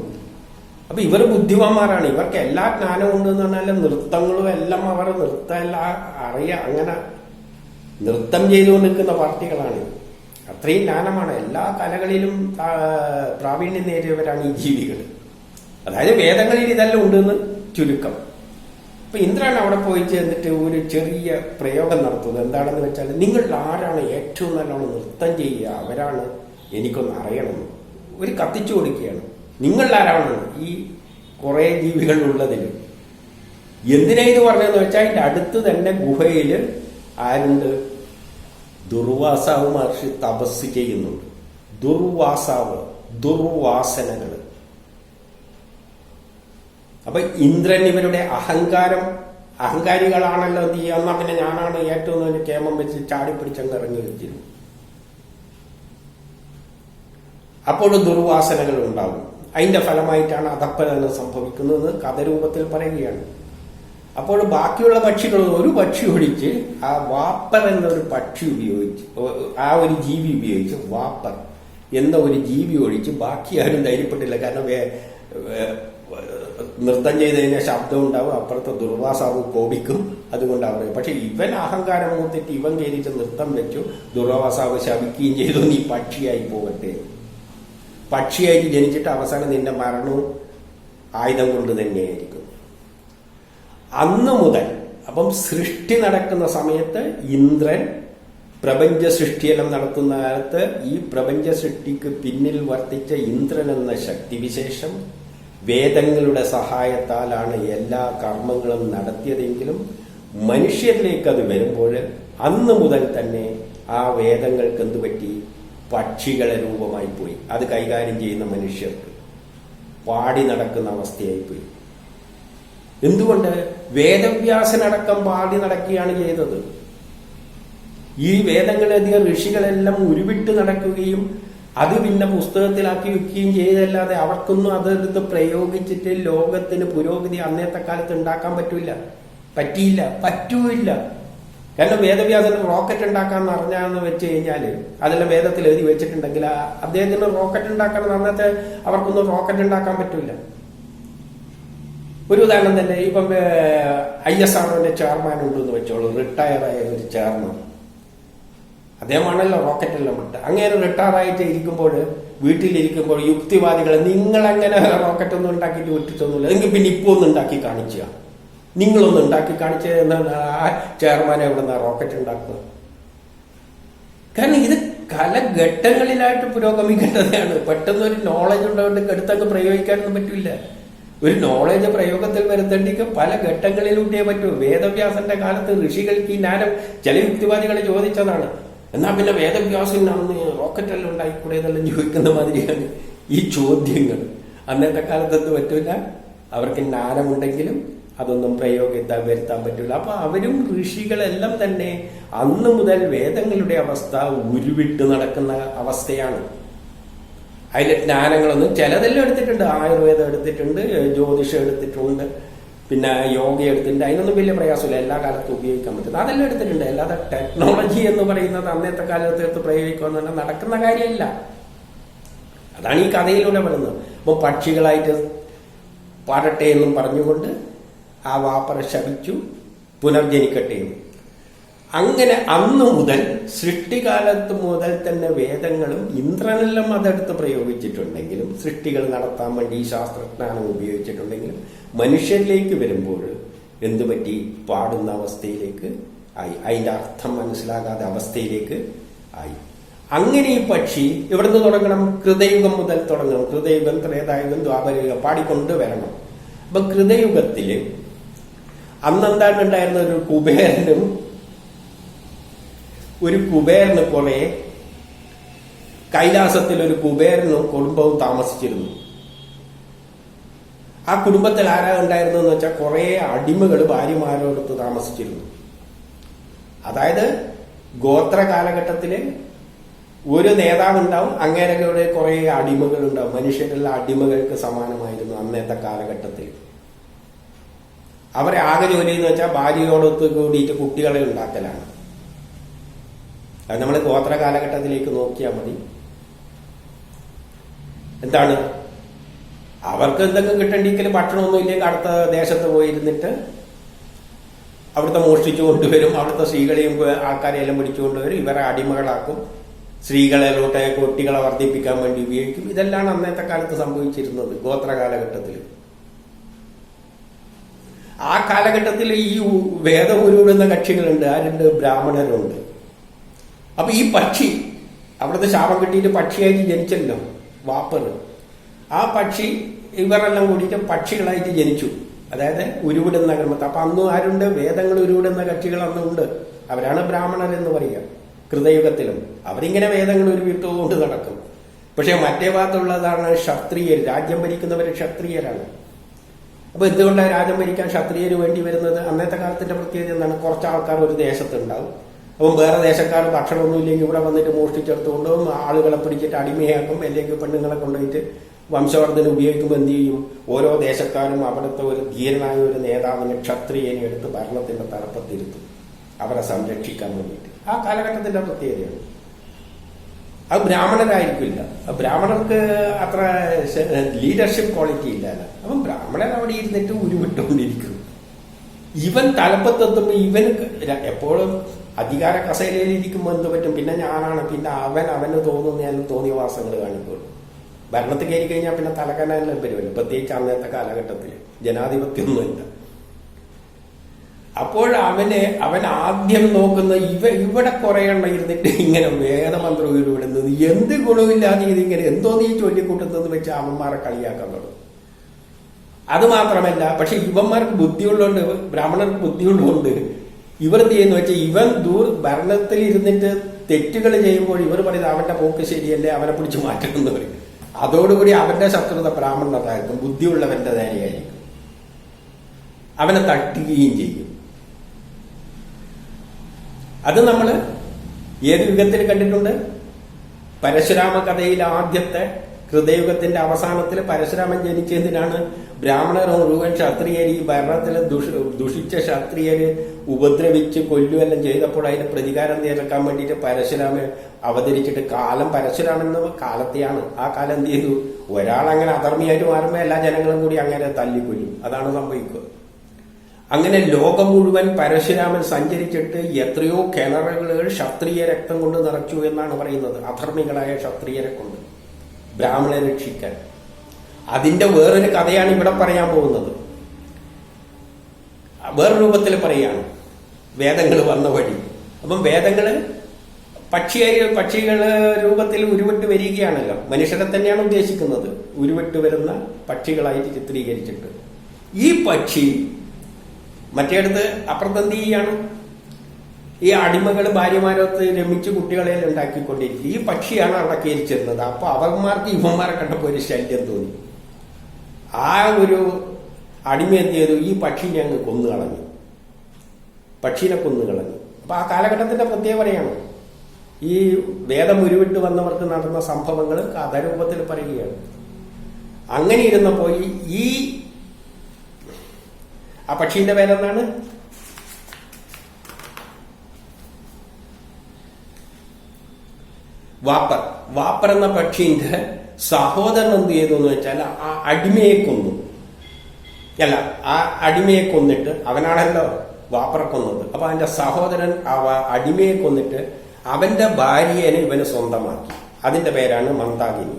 അപ്പൊ ഇവർ ബുദ്ധിമാന്മാരാണ്, ഇവർക്ക് എല്ലാ ജ്ഞാനവും ഉണ്ട് എന്ന് പറഞ്ഞാൽ നൃത്തങ്ങളും എല്ലാം അവർ നൃത്തം എല്ലാം അറിയാം. അങ്ങനെ നൃത്തം ചെയ്തുകൊണ്ട് നിൽക്കുന്ന പാർട്ടികളാണ്. അത്രയും ജ്ഞാനമാണ്. എല്ലാ കലകളിലും പ്രാവീണ്യം നേടിയവരാണ് ഈ ജീവികൾ. അതായത് വേദങ്ങളിൽ ഇതെല്ലാം ഉണ്ടെന്ന് ചുരുക്കം. അപ്പൊ ഇന്ദ്രൻ അവിടെ പോയി ചെന്നിട്ട് ഒരു ചെറിയ പ്രയോഗം നടത്തുന്നത് എന്താണെന്ന് വെച്ചാൽ, നിങ്ങൾ ആരാണ് ഏറ്റവും നല്ലോണം നൃത്തം ചെയ്യുക, അവരാണ് എനിക്കൊന്ന് അറിയണം. ഒരു കത്തിച്ചു കൊടുക്കുകയാണ്. നിങ്ങൾ ആരാണ് ഈ കുറെ ജീവികൾ ഉള്ളതിൽ. എന്തിനാ ഇത് പറഞ്ഞതെന്ന് വെച്ചാൽ, അതിന്റെ അടുത്ത് തന്നെ ഗുഹയിൽ ആരുണ്ട്? ദുർവാസാവ് മഹർഷി തപസ് ചെയ്യുന്നുണ്ട്. ദുർവാസാവ്, ദുർവാസനകൾ. അപ്പൊ ഇന്ദ്രൻ ഇവരുടെ അഹങ്കാരികളാണല്ലോ എന്ത് ചെയ്യുക, എന്നാ പിന്നെ ഞാനാണ് ഏറ്റവും നല്ല കേമം വെച്ച് ചാടിപ്പിടിച്ചങ്ങ് ഇറങ്ങി വെച്ചിരുന്നു. അപ്പോഴും ദുർവാസനകൾ ഉണ്ടാകും. അതിന്റെ ഫലമായിട്ടാണ് അധപ്പതനം സംഭവിക്കുന്നത് കഥരൂപത്തിൽ പറയുകയാണ്. അപ്പോൾ ബാക്കിയുള്ള പക്ഷികൾ ഒരു പക്ഷി ഒഴിച്ച് ആ വാപ്പർ എന്നൊരു പക്ഷി ഉപയോഗിച്ച്, ആ ഒരു ജീവി ഉപയോഗിച്ച്, വാപ്പർ എന്ന ഒരു ജീവി ഒഴിച്ച് ബാക്കി ആരും ധൈര്യപ്പെട്ടില്ല. കാരണം നൃത്തം ചെയ്തതിന് ശബ്ദം ഉണ്ടാവും, അപ്പുറത്തെ ദുർവാസാവ് കോപിക്കും. അതുകൊണ്ടാണ്. പക്ഷെ ഇവൻ അഹങ്കാരം മൂത്തിട്ട് ഇവൻ കയറിച്ച് നൃത്തം വെച്ചു. ദുർവാസാവ് ശപിക്കുകയും ചെയ്തു, നീ പക്ഷിയായി പോകട്ടെ. പക്ഷിയായിട്ട് ജനിച്ചിട്ട് അവസാനം നിന്റെ മരണവും ആയുധം കൊണ്ട് തന്നെയായിരിക്കും. അന്ന് മുതൽ അപ്പം സൃഷ്ടി നടക്കുന്ന സമയത്ത് ഇന്ദ്രൻ പ്രപഞ്ച സൃഷ്ടിയെല്ലാം നടത്തുന്ന കാലത്ത് ഈ പ്രപഞ്ച സൃഷ്ടിക്ക് പിന്നിൽ വർത്തിച്ച ഇന്ദ്രൻ എന്ന ശക്തിവിശേഷം വേദങ്ങളുടെ സഹായത്താലാണ് എല്ലാ കർമ്മങ്ങളും നടത്തിയതെങ്കിലും മനുഷ്യരിലേക്ക് അത് വരുമ്പോൾ അന്ന് മുതൽ തന്നെ ആ വേദങ്ങൾക്ക് എന്തുപറ്റി? പക്ഷികളെ രൂപമായി പോയി. അത് കൈകാര്യം ചെയ്യുന്ന മനുഷ്യർക്ക് പാടി നടക്കുന്ന അവസ്ഥയായി പോയി. എന്തുകൊണ്ട്? വേദവ്യാസനടക്കം പാടി നടക്കുകയാണ് ചെയ്തത്. ഈ വേദങ്ങളധികം ഋഷികളെല്ലാം ഉരുവിട്ട് നടക്കുകയും അത് പിന്നെ പുസ്തകത്തിലാക്കി വെക്കുകയും ചെയ്തല്ലാതെ അവർക്കൊന്നും അതെടുത്ത് പ്രയോഗിച്ചിട്ട് ലോകത്തിന് പുരോഗതി അന്നത്തെ കാലത്ത് ഉണ്ടാക്കാൻ പറ്റിയില്ല. കാരണം വേദവ്യാസന് റോക്കറ്റ് ഉണ്ടാക്കാന്ന് അറിഞ്ഞാന്ന് വെച്ച് കഴിഞ്ഞാല് അതെല്ലാം വേദത്തിൽ എഴുതി വെച്ചിട്ടുണ്ടെങ്കിൽ അദ്ദേഹത്തിന് റോക്കറ്റ് ഉണ്ടാക്കണം അന്നത്തെ അവർക്കൊന്നും റോക്കറ്റ് ഉണ്ടാക്കാൻ പറ്റില്ല. ഒരു ഉദാഹരണം തന്നെ, ഇപ്പം ISROന്റെ ചെയർമാൻ ഉണ്ടെന്ന് വെച്ചോളൂ, റിട്ടയറായ ഒരു ചെയർമാൻ. അദ്ദേഹമാണല്ലോ റോക്കറ്റെല്ലാം വിട്ട്. അങ്ങനെ റിട്ടയറായിട്ട് ഇരിക്കുമ്പോൾ, വീട്ടിലിരിക്കുമ്പോൾ യുക്തിവാദികൾ നിങ്ങളങ്ങനെ റോക്കറ്റ് ഒന്നും ഉണ്ടാക്കിയിട്ട് വിട്ടിട്ടൊന്നുമില്ല, എങ്കിൽ പിന്നെ ഇപ്പൊ ഒന്ന് ഉണ്ടാക്കി കാണിക്കുക, നിങ്ങളൊന്നും ഉണ്ടാക്കി കാണിച്ച ആ ചെയർമാനെ എവിടെ നിന്നാ റോക്കറ്റ് ഉണ്ടാക്കുക? കാരണം ഇത് കാലഘട്ടങ്ങളിലായിട്ട് പുരോഗമിക്കേണ്ടതാണ്. പെട്ടെന്ന് ഒരു നോളജ് ഉണ്ടായിട്ട് എടുത്തങ്ങ് പ്രയോഗിക്കാനൊന്നും പറ്റില്ല. ഒരു നോളജ് പ്രയോഗത്തിൽ വരുത്തേണ്ടിക്ക് പല ഘട്ടങ്ങളിലൂട്ടേ പറ്റൂ. വേദവ്യാസന്റെ കാലത്ത് ഋഷികൾക്ക് ഈ ജ്ഞാനം ചില യുക്തിവാദികളെ ചോദിച്ചതാണ്. എന്നാ പിന്നെ വേദവ്യാസനാണെന്ന് റോക്കറ്റെല്ലാം ഉണ്ടായിക്കൂടെ എന്നെല്ലാം ചോദിക്കുന്ന മാതിരിയാണ് ഈ ചോദ്യങ്ങൾ. അന്നത്തെ കാലത്ത് എന്ത് പറ്റൂല, അവർക്ക് ജ്ഞാനമുണ്ടെങ്കിലും അതൊന്നും പ്രയോഗത്തിൽ വരുത്താൻ പറ്റില്ല. അപ്പൊ അവരും ഋഷികളെല്ലാം തന്നെ അന്ന് മുതൽ വേദങ്ങളുടെ അവസ്ഥ ഉരുവിട്ട് നടക്കുന്ന അവസ്ഥയാണ്. അതിലെ ജ്ഞാനങ്ങളൊന്നും ചിലതെല്ലാം എടുത്തിട്ടുണ്ട്. ആയുർവേദം എടുത്തിട്ടുണ്ട്, ജ്യോതിഷം എടുത്തിട്ടുണ്ട്, പിന്നെ യോഗ എടുത്തിട്ടുണ്ട്. അതിനൊന്നും വലിയ പ്രയാസമില്ല, എല്ലാ കാലത്തും ഉപയോഗിക്കാൻ പറ്റും. അതെല്ലാം എടുത്തിട്ടുണ്ട്. അല്ലാതെ ടെക്നോളജി എന്ന് പറയുന്നത് അന്നത്തെ കാലത്ത് എടുത്ത് പ്രയോഗിക്കുക എന്ന് പറഞ്ഞാൽ നടക്കുന്ന കാര്യമില്ല. അതാണ് ഈ കഥയിലൂടെ പറയുന്നത്. അപ്പൊ പക്ഷികളായിട്ട് പാടട്ടെ എന്നും പറഞ്ഞുകൊണ്ട് ആ വാപ്പറെ ശപിച്ചു, പുനർജനിക്കട്ടെ. അങ്ങനെ അന്നു മുതൽ സൃഷ്ടികാലത്ത് മുതൽ തന്നെ വേദങ്ങളും ഇന്ദ്രനെല്ലാം അതെടുത്ത് പ്രയോഗിച്ചിട്ടുണ്ടെങ്കിലും, സൃഷ്ടികൾ നടത്താൻ വേണ്ടി ഈ ശാസ്ത്രജ്ഞാനം ഉപയോഗിച്ചിട്ടുണ്ടെങ്കിലും, മനുഷ്യരിലേക്ക് വരുമ്പോൾ എന്തുപറ്റി? പാടുന്ന അവസ്ഥയിലേക്ക് ആയി. അതിന്റെ അർത്ഥം മനസ്സിലാകാതെ അവസ്ഥയിലേക്ക് ആയി. അങ്ങനെ ഈ പക്ഷി എവിടുന്ന് തുടങ്ങണം? കൃതയുഗം മുതൽ തുടങ്ങണം. കൃതയുഗം, ത്രേതായുഗം, ദ്വാപരയുഗം പാടിക്കൊണ്ട് വരണം. അപ്പൊ കൃതയുഗത്തില് അന്നെന്താണ് ഉണ്ടായിരുന്ന ഒരു കുബേരന് കുറെ കൈലാസത്തിൽ ഒരു കുബേരനും കുടുംബവും താമസിച്ചിരുന്നു. ആ കുടുംബത്തിൽ ആരാ ഉണ്ടായിരുന്നെന്ന് വെച്ചാൽ കുറെ അടിമകൾ ഭാര്യമാരോടൊത്ത് താമസിച്ചിരുന്നു. അതായത് ഗോത്ര കാലഘട്ടത്തില് ഒരു നേതാവ് ഉണ്ടാവും, അങ്ങേരകളുടെ കുറെ അടിമകൾ ഉണ്ടാവും. മനുഷ്യരുള്ള അടിമകൾക്ക് സമാനമായിരുന്നു അന്നത്തെ കാലഘട്ടത്തിൽ. അവരെ ആകെ ജോലി എന്ന് വെച്ചാൽ ഭാര്യയോടൊത്ത് കൂടിയിട്ട് കുട്ടികളെ ഉണ്ടാക്കലാണ്. അത് നമ്മൾ ഗോത്ര കാലഘട്ടത്തിലേക്ക് നോക്കിയാൽ മതി. എന്താണ് അവർക്ക് എന്തെങ്കിലും കിട്ടണ്ടെങ്കിൽ ഭക്ഷണമൊന്നും ഇല്ലെങ്കിൽ അടുത്ത ദേശത്ത് പോയിരുന്നിട്ട് അവിടുത്തെ മോഷ്ടിച്ചു കൊണ്ടുവരും. അവിടുത്തെ സ്ത്രീകളെയും ആൾക്കാരെയെല്ലാം പിടിച്ചു കൊണ്ടുവരും. ഇവരെ അടിമകളാക്കും. സ്ത്രീകളെലോട്ടെ കുട്ടികളെ വർദ്ധിപ്പിക്കാൻ വേണ്ടി ഉപയോഗിക്കും. ഇതെല്ലാം അന്നത്തെ കാലത്ത് സംഭവിച്ചിരുന്നത് ഗോത്ര കാലഘട്ടത്തിൽ. ആ കാലഘട്ടത്തിൽ ഈ വേദം ഉരുവിടുന്ന കക്ഷികളുണ്ട്. ആരുണ്ട്? ബ്രാഹ്മണരുണ്ട്. അപ്പൊ ഈ പക്ഷി അവിടുത്തെ ശാപം കിട്ടിയിട്ട് പക്ഷിയായിട്ട് ജനിച്ചല്ലോ, വാപ്പർ. ആ പക്ഷി ഇവരെല്ലാം കൂടിയിട്ട് പക്ഷികളായിട്ട് ജനിച്ചു. അതായത് ഉരുവിടുന്ന കർമ്മത്തെ. അപ്പൊ അന്നും ആരുണ്ട്? വേദങ്ങൾ ഉരുവിടുന്ന കക്ഷികൾ അന്നുണ്ട്. അവരാണ് ബ്രാഹ്മണർ എന്ന് പറയുക. കൃതയുഗത്തിലും അവരിങ്ങനെ വേദങ്ങൾ ഉരുവിട്ടുകൊണ്ട് നടക്കും. പക്ഷെ മറ്റേ ഭാഗത്തുള്ളതാണ് ക്ഷത്രിയർ. രാജ്യം ഭരിക്കുന്നവർ ക്ഷത്രിയരാണ്. അപ്പൊ എന്തുകൊണ്ടാണ് രാജ്യം ഭരിക്കാൻ ക്ഷത്രിയര് വേണ്ടി വരുന്നത്? അന്നത്തെ കാലത്തിന്റെ പ്രത്യേകത എന്താണ്? കുറച്ച് ആൾക്കാർ ഒരു ദേശത്തുണ്ടാവും. അപ്പം വേറെ ദേശക്കാർ ഭക്ഷണമൊന്നും ഇല്ലെങ്കിൽ ഇവിടെ വന്നിട്ട് മോഷ്ടിച്ചെടുത്തുകൊണ്ടും ആളുകളെ പിടിച്ചിട്ട് അടിമയാക്കും. അല്ലെങ്കിൽ പെണ്ണുങ്ങളെ കൊണ്ടുപോയിട്ട് വംശവർദ്ധന ഉപയോഗിക്കുമ്പോൾ എന്ത് ചെയ്യും? ഓരോ ദേശക്കാരും അവിടുത്തെ ഒരു ധീരനായ ഒരു നേതാവിനെ, ക്ഷത്രിയനെ എടുത്ത് ഭരണത്തിന്റെ തലപ്പത്തിരുത്തും, അവരെ സംരക്ഷിക്കാൻ വേണ്ടിയിട്ട്. ആ കാലഘട്ടത്തിന്റെ പ്രത്യേകതയാണ്. അത് ബ്രാഹ്മണരായിരിക്കില്ല. ബ്രാഹ്മണർക്ക് അത്ര ലീഡർഷിപ്പ് ക്വാളിറ്റി ഇല്ലല്ലോ. അപ്പം ബ്രാഹ്മണൻ അവിടെ ഇരുന്നിട്ട് ഉരുവിട്ടുകൊണ്ടിരിക്കും. ഇവൻ തലപ്പത്തെത്തുമ്പോൾ ഇവന് എപ്പോഴും അധികാര കസേരയിൽ ഇരിക്കുമ്പോൾ എന്ത് പറ്റും? പിന്നെ ഞാനാണ്, പിന്നെ അവന് തോന്നുന്ന തോന്നിയ വാസങ്ങൾ കാണിക്കുള്ളൂ. ഭരണത്തിൽ കയറി കഴിഞ്ഞാൽ പിന്നെ തലക്കനെല്ലാം വരുമല്ലോ. പ്രത്യേകിച്ച് അന്നത്തെ കാലഘട്ടത്തിൽ ജനാധിപത്യമൊന്നുമില്ല. അപ്പോൾ അവൻ ആദ്യം നോക്കുന്ന ഇവിടെ കുറെ എണ്ണം ഇരുന്നിട്ട് ഇങ്ങനെ വേദമന്ത്രം ഉരുവിടുന്നത് എന്ത് ഗുണമില്ലാതെ ഇതിങ്ങനെ എന്തോ നീ ചൊല്ലിക്കൂട്ടുന്നതെന്ന് വെച്ച് അവന്മാരെ കളിയാക്കാൻ തുടങ്ങും. അത് മാത്രമല്ല, പക്ഷെ ഇവന്മാർക്ക് ബുദ്ധിയുള്ളതുകൊണ്ട്, ബ്രാഹ്മണർക്ക് ബുദ്ധിയുള്ളതുകൊണ്ട് ഇവർ എന്ത് ചെയ്യുന്നു വെച്ചാൽ ഇവൻ ഭരണത്തിൽ ഇരുന്നിട്ട് തെറ്റുകൾ ചെയ്യുമ്പോൾ ഇവർ പറയുന്നത് അവന്റെ പോക്ക് ശരിയല്ലേ, അവനെ പിടിച്ച് മാറ്റണമെന്ന് പറയും. അതോടുകൂടി അവന്റെ ശത്രുത ബ്രാഹ്മണതായിരിക്കും, ബുദ്ധിയുള്ളവന്റെ നേരെയായിരിക്കും. അവനെ തട്ടുകയും ചെയ്യും. അത് നമ്മൾ ഏത് യുഗത്തിൽ കണ്ടിട്ടുണ്ട്? പരശുരാമ കഥയിൽ ആദ്യത്തെ ഹൃദയുഗത്തിന്റെ അവസാനത്തിൽ പരശുരാമൻ ജനിച്ചതിനാണ് ബ്രാഹ്മണർ മുഴുവൻ ക്ഷത്രിയര് ഈ ഭരണത്തിൽ ദുഷിച്ച ക്ഷത്രിയര് ഉപദ്രവിച്ച് കൊല്ലുമെല്ലാം ചെയ്തപ്പോൾ അതിന് പ്രതികാരം തീർക്കാൻ വേണ്ടിയിട്ട് പരശുരാമൻ അവതരിച്ചിട്ട് കാലം പരശുരാമൻ എന്ന കാലത്തെയാണ്. ആ കാലം എന്ത് ചെയ്തു? ഒരാളങ്ങനെ അധർമ്മിയായിട്ട് മാറുമ്പോൾ എല്ലാ ജനങ്ങളും കൂടി അങ്ങനെ തല്ലിക്കൊല്ലും. അതാണ് സംഭവിക്കുക. അങ്ങനെ ലോകം മുഴുവൻ പരശുരാമൻ സഞ്ചരിച്ചിട്ട് എത്രയോ കിണറുകൾ ക്ഷത്രിയ രക്തം കൊണ്ട് നിറച്ചു എന്നാണ് പറയുന്നത്. അധർമ്മികളായ ക്ഷത്രിയരെ കൊണ്ട് ബ്രാഹ്മണരെ രക്ഷിക്കാൻ. അതിന്റെ വേറൊരു കഥയാണ് ഇവിടെ പറയാൻ പോകുന്നത്. വേറെ രൂപത്തിൽ പറയാണ്, വേദങ്ങൾ വന്ന വഴി. അപ്പം വേദങ്ങള് പക്ഷികൾ രൂപത്തിൽ ഉരുവിട്ട് വരികയാണല്ലോ. മനുഷ്യരെ തന്നെയാണ് ഉദ്ദേശിക്കുന്നത്. ഉരുവിട്ട് വരുന്ന പക്ഷികളായിട്ട് ചിത്രീകരിച്ചിട്ട് ഈ പക്ഷി മറ്റേടത്ത് അപ്രതന്തിയാണ്. ഈ അടിമകൾ ഭാര്യമാരൊത്ത് രമിച്ച് കുട്ടികളെ ഉണ്ടാക്കിക്കൊണ്ടിരിക്കും. ഈ പക്ഷിയാണ് അവിടെ കയറിച്ചിരുന്നത്. അപ്പൊ അവന്മാർക്ക് ഇവന്മാരെ കണ്ടപ്പോൾ ഒരു ശല്യം തോന്നി. ആ ഒരു അടിമ എന്ത് ചെയ്തു? ഈ പക്ഷീനെ അങ്ങ് കൊന്നുകളഞ്ഞു. പക്ഷീനെ കൊന്നുകളഞ്ഞു. അപ്പൊ ആ കാലഘട്ടത്തിന്റെ പ്രത്യേകതയാണ്. ഈ വേദം ഉരുവിട്ട് വന്നവർക്ക് നടന്ന സംഭവങ്ങൾ കഥാരൂപത്തിൽ പറയുകയാണ്. അങ്ങനെ ഇരുന്നപ്പോ ഈ ആ പക്ഷീന്റെ പേരെന്താണ്? വാപ്പർ. വാപ്പർ എന്ന പക്ഷീന്റെ സഹോദരൻ എന്ത് ചെയ്തു എന്ന് വെച്ചാൽ ആ അടിമയെ കൊന്നു. അല്ല, ആ അടിമയെ കൊന്നിട്ട്, അവനാണല്ലോ വാപ്പറെ കൊന്നത്. അപ്പൊ അവന്റെ സഹോദരൻ അടിമയെ കൊന്നിട്ട് അവന്റെ ഭാര്യനെ ഇവന് സ്വന്തമാക്കി. അതിന്റെ പേരാണ് മന്ദാകിനി.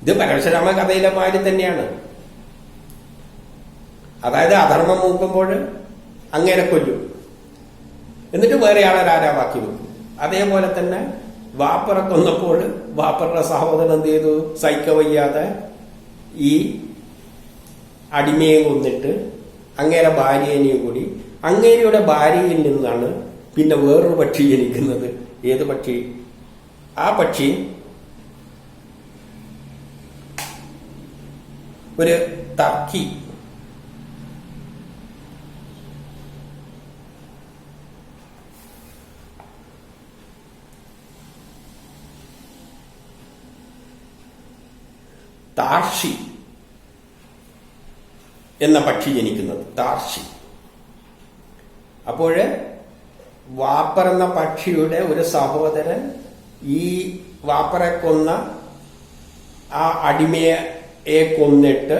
ഇത് പരശുരാമ കഥയിലെ മാതിരി തന്നെയാണ്. അതായത് അധർമ്മം മൂക്കുമ്പോൾ അങ്ങനെ കൊല്ലും, എന്നിട്ട് വേറെ ആളെ രാജാവാക്കി വെക്കും. അതേപോലെ തന്നെ വാപ്പറെ കൊന്നപ്പോൾ വാപ്പറുടെ സഹോദരൻ എന്ത് ചെയ്തു? സഹിക്ക വയ്യാതെ ഈ അടിമയെ കൊന്നിട്ട് അങ്ങേരെ ഭാര്യനെയും കൂടി, അങ്ങേരുടെ ഭാര്യയിൽ നിന്നാണ് പിന്നെ വേറൊരു പക്ഷി ജനിക്കുന്നത്. ഏത് പക്ഷി? ആ പക്ഷി ഒരു ടർക്കി. താർഷി എന്ന പക്ഷി ജനിക്കുന്നത്. താർഷി. അപ്പോഴ് വാപ്പർ എന്ന പക്ഷിയുടെ ഒരു സഹോദരൻ ഈ വാപ്പറെ കൊന്ന ആ അടിമയെ കൊന്നിട്ട്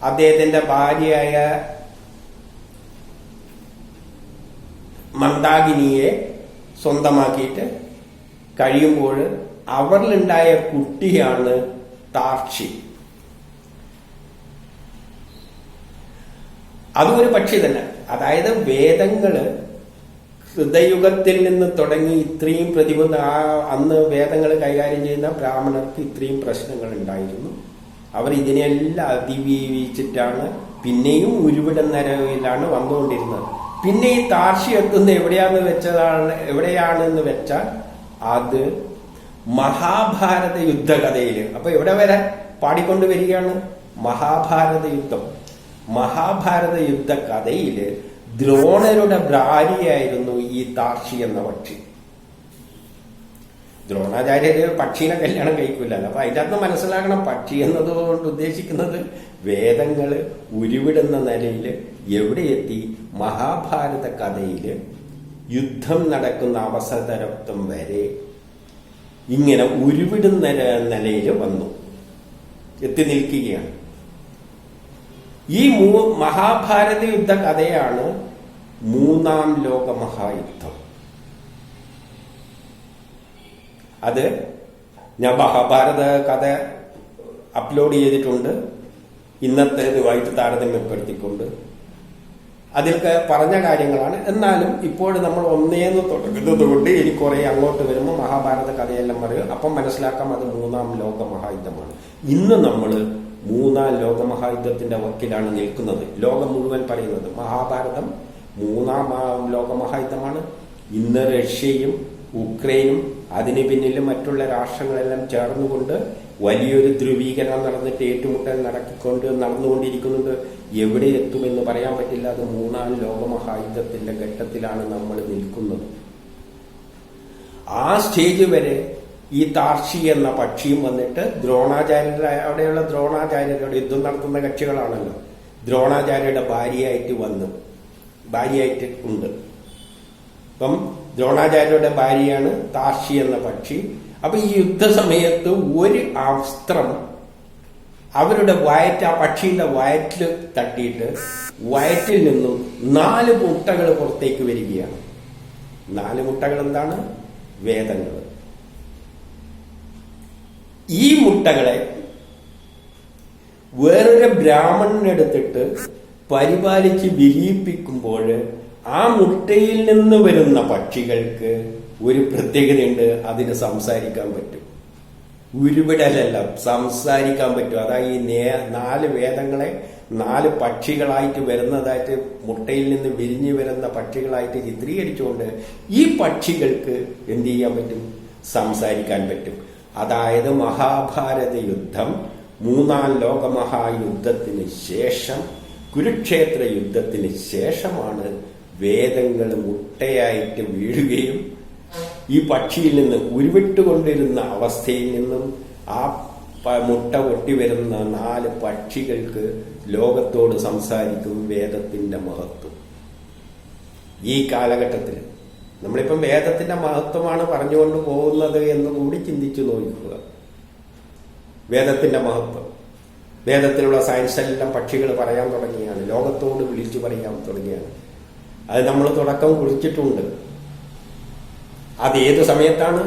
അദ്ദേഹത്തിന്റെ ഭാര്യയായ മന്ദാകിനിയെ സ്വന്തമാക്കിയിട്ട് കഴിയുമ്പോൾ അവരിലുണ്ടായ കുട്ടിയാണ് താർഷി. അതും ഒരു പക്ഷി തന്നെ. അതായത് വേദങ്ങള് ഹൃദയുഗത്തിൽ നിന്ന് തുടങ്ങി ഇത്രയും അന്ന് വേദങ്ങൾ കൈകാര്യം ചെയ്യുന്ന ബ്രാഹ്മണർക്ക് ഇത്രയും പ്രശ്നങ്ങൾ ഉണ്ടായിരുന്നു. അവർ ഇതിനെല്ലാം അതിജീവിച്ചിട്ടാണ് പിന്നെയും ഉരുവിട നിലയിലാണ് വന്നുകൊണ്ടിരുന്നത്. പിന്നെ ഈ താർഷി എത്തുന്ന എവിടെയാണെന്ന് വെച്ചാൽ അത് മഹാഭാരത യുദ്ധകഥയില്. അപ്പൊ എവിടെ വരെ പാടിക്കൊണ്ട് വരികയാണ്? മഹാഭാരത യുദ്ധം. മഹാഭാരത യുദ്ധ കഥയില് ദ്രോണരുടെ ഭാര്യയായിരുന്നു ഈ താർഷി എന്ന പക്ഷി. ദ്രോണാചാര്യര് പക്ഷീനെ കല്യാണം കഴിക്കില്ലല്ലോ. അപ്പൊ അതിൻ്റെ അകത്ത് മനസ്സിലാക്കണം, പക്ഷി എന്നതുകൊണ്ട് ഉദ്ദേശിക്കുന്നത് വേദങ്ങള് ഉരുവിടുന്ന നിലയില് എവിടെ എത്തി? മഹാഭാരത കഥയില് യുദ്ധം നടക്കുന്ന അവസരത്വം വരെ ഇങ്ങനെ ഉരുവിടുന്ന നിലയിൽ വന്നു എത്തി നിൽക്കുകയാണ്. ഈ മഹാഭാരത യുദ്ധ കഥയാണ് മൂന്നാം ലോക മഹായുദ്ധം. അത് ഞാൻ മഹാഭാരത കഥ അപ്ലോഡ് ചെയ്തിട്ടുണ്ട്, ഇന്നത്തേതുമായിട്ട് താരതമ്യപ്പെടുത്തിക്കൊണ്ട്. അതിലൊക്കെ പറഞ്ഞ കാര്യങ്ങളാണ്. എന്നാലും ഇപ്പോൾ നമ്മൾ ഒന്നേന്ന് തുടങ്ങുന്നത് കൊണ്ട് ഇനി കുറെ അങ്ങോട്ട് വരുമ്പോൾ മഹാഭാരത കഥയെല്ലാം പറയും. അപ്പം മനസ്സിലാക്കാം അത് മൂന്നാം ലോക മഹായുദ്ധമാണ്. ഇന്ന് നമ്മൾ മൂന്നാം ലോക മഹായുദ്ധത്തിന്റെ വക്കിലാണ് നിൽക്കുന്നത്. ലോകം മുഴുവൻ പറയുന്നത് മഹാഭാരതം മൂന്നാം ലോക മഹായുദ്ധമാണ്. ഇന്ന് റഷ്യയും ഉക്രൈനും അതിന് പിന്നിലും മറ്റുള്ള രാഷ്ട്രങ്ങളെല്ലാം ചേർന്നുകൊണ്ട് വലിയൊരു ധ്രുവീകരണം നടന്നിട്ട് ഏറ്റുമുട്ടൽ നടന്നുകൊണ്ടിരിക്കുന്നുണ്ട്. എവിടെ എത്തുമെന്ന് പറയാൻ പറ്റില്ല. അത് മൂന്നാം ലോക മഹായുദ്ധത്തിന്റെ ഘട്ടത്തിലാണ് നമ്മൾ നിൽക്കുന്നത്. ആ സ്റ്റേജ് വരെ ഈ താർഷി എന്ന പക്ഷിയും വന്നിട്ട് ദ്രോണാചാര്യരുടെ അവിടെയുള്ള ദ്രോണാചാര്യരുടെ യുദ്ധം നടത്തുന്ന കക്ഷികളാണല്ലോ. ദ്രോണാചാര്യരുടെ ഭാര്യയായിട്ട് ഉണ്ട്. അപ്പം ദ്രോണാചാര്യരുടെ ഭാര്യയാണ് താർഷി എന്ന പക്ഷി. അപ്പൊ ഈ യുദ്ധ സമയത്ത് ഒരു അസ്ത്രം അവരുടെ ആ പക്ഷിയുടെ വയറ്റിൽ തട്ടിയിട്ട് വയറ്റിൽ നിന്നും 4 മുട്ടകൾ പുറത്തേക്ക് വരികയാണ്. 4 മുട്ടകൾ എന്താണ്? വേദങ്ങൾ. ഈ മുട്ടകളെ വേറൊരു ബ്രാഹ്മണനെടുത്തിട്ട് പരിപാലിച്ച് വിരിയിപ്പിക്കുമ്പോൾ ആ മുട്ടയിൽ നിന്ന് വരുന്ന പക്ഷികൾക്ക് ഒരു പ്രത്യേകതയുണ്ട്. അതിന് സംസാരിക്കാൻ പറ്റും. ഉരുവിടലല്ല, സംസാരിക്കാൻ പറ്റും. അതായത് ഈ 4 വേദങ്ങളെ 4 പക്ഷികളായിട്ട് വരുന്നതായിട്ട് മുട്ടയിൽ നിന്ന് വിരിഞ്ഞു വരുന്ന പക്ഷികളായിട്ട് ചിത്രീകരിച്ചുകൊണ്ട് ഈ പക്ഷികൾക്ക് എന്ത് ചെയ്യാൻ പറ്റും? സംസാരിക്കാൻ പറ്റും. അതായത് മഹാഭാരത യുദ്ധം മൂന്നാം ലോക മഹായുദ്ധത്തിന് ശേഷം, കുരുക്ഷേത്ര യുദ്ധത്തിന് ശേഷമാണ് വേദങ്ങൾ മുട്ടയായിട്ട് വീഴുകയും ഈ പക്ഷിയിൽ നിന്ന് ഉരുവിട്ടുകൊണ്ടിരുന്ന അവസ്ഥയിൽ നിന്നും ആ മുട്ട പൊട്ടിവരുന്ന 4 പക്ഷികൾക്ക് ലോകത്തോട് സംസാരിക്കും വേദത്തിന്റെ മഹത്വം. ഈ കാലഘട്ടത്തിൽ നമ്മളിപ്പം വേദത്തിന്റെ മഹത്വമാണ് പറഞ്ഞുകൊണ്ട് പോകുന്നത് എന്ന് കൂടി ചിന്തിച്ചു നോക്കുക. വേദത്തിന്റെ മഹത്വം, വേദത്തിലുള്ള സയൻസ് എല്ലാം പക്ഷികൾ പറയാൻ തുടങ്ങിയാണ്, ലോകത്തോട് വിളിച്ചു പറയാൻ തുടങ്ങിയാണ്. അത് നമ്മൾ തുടക്കം കുറിച്ചിട്ടുണ്ട്. അത് ഏത് സമയത്താണ്?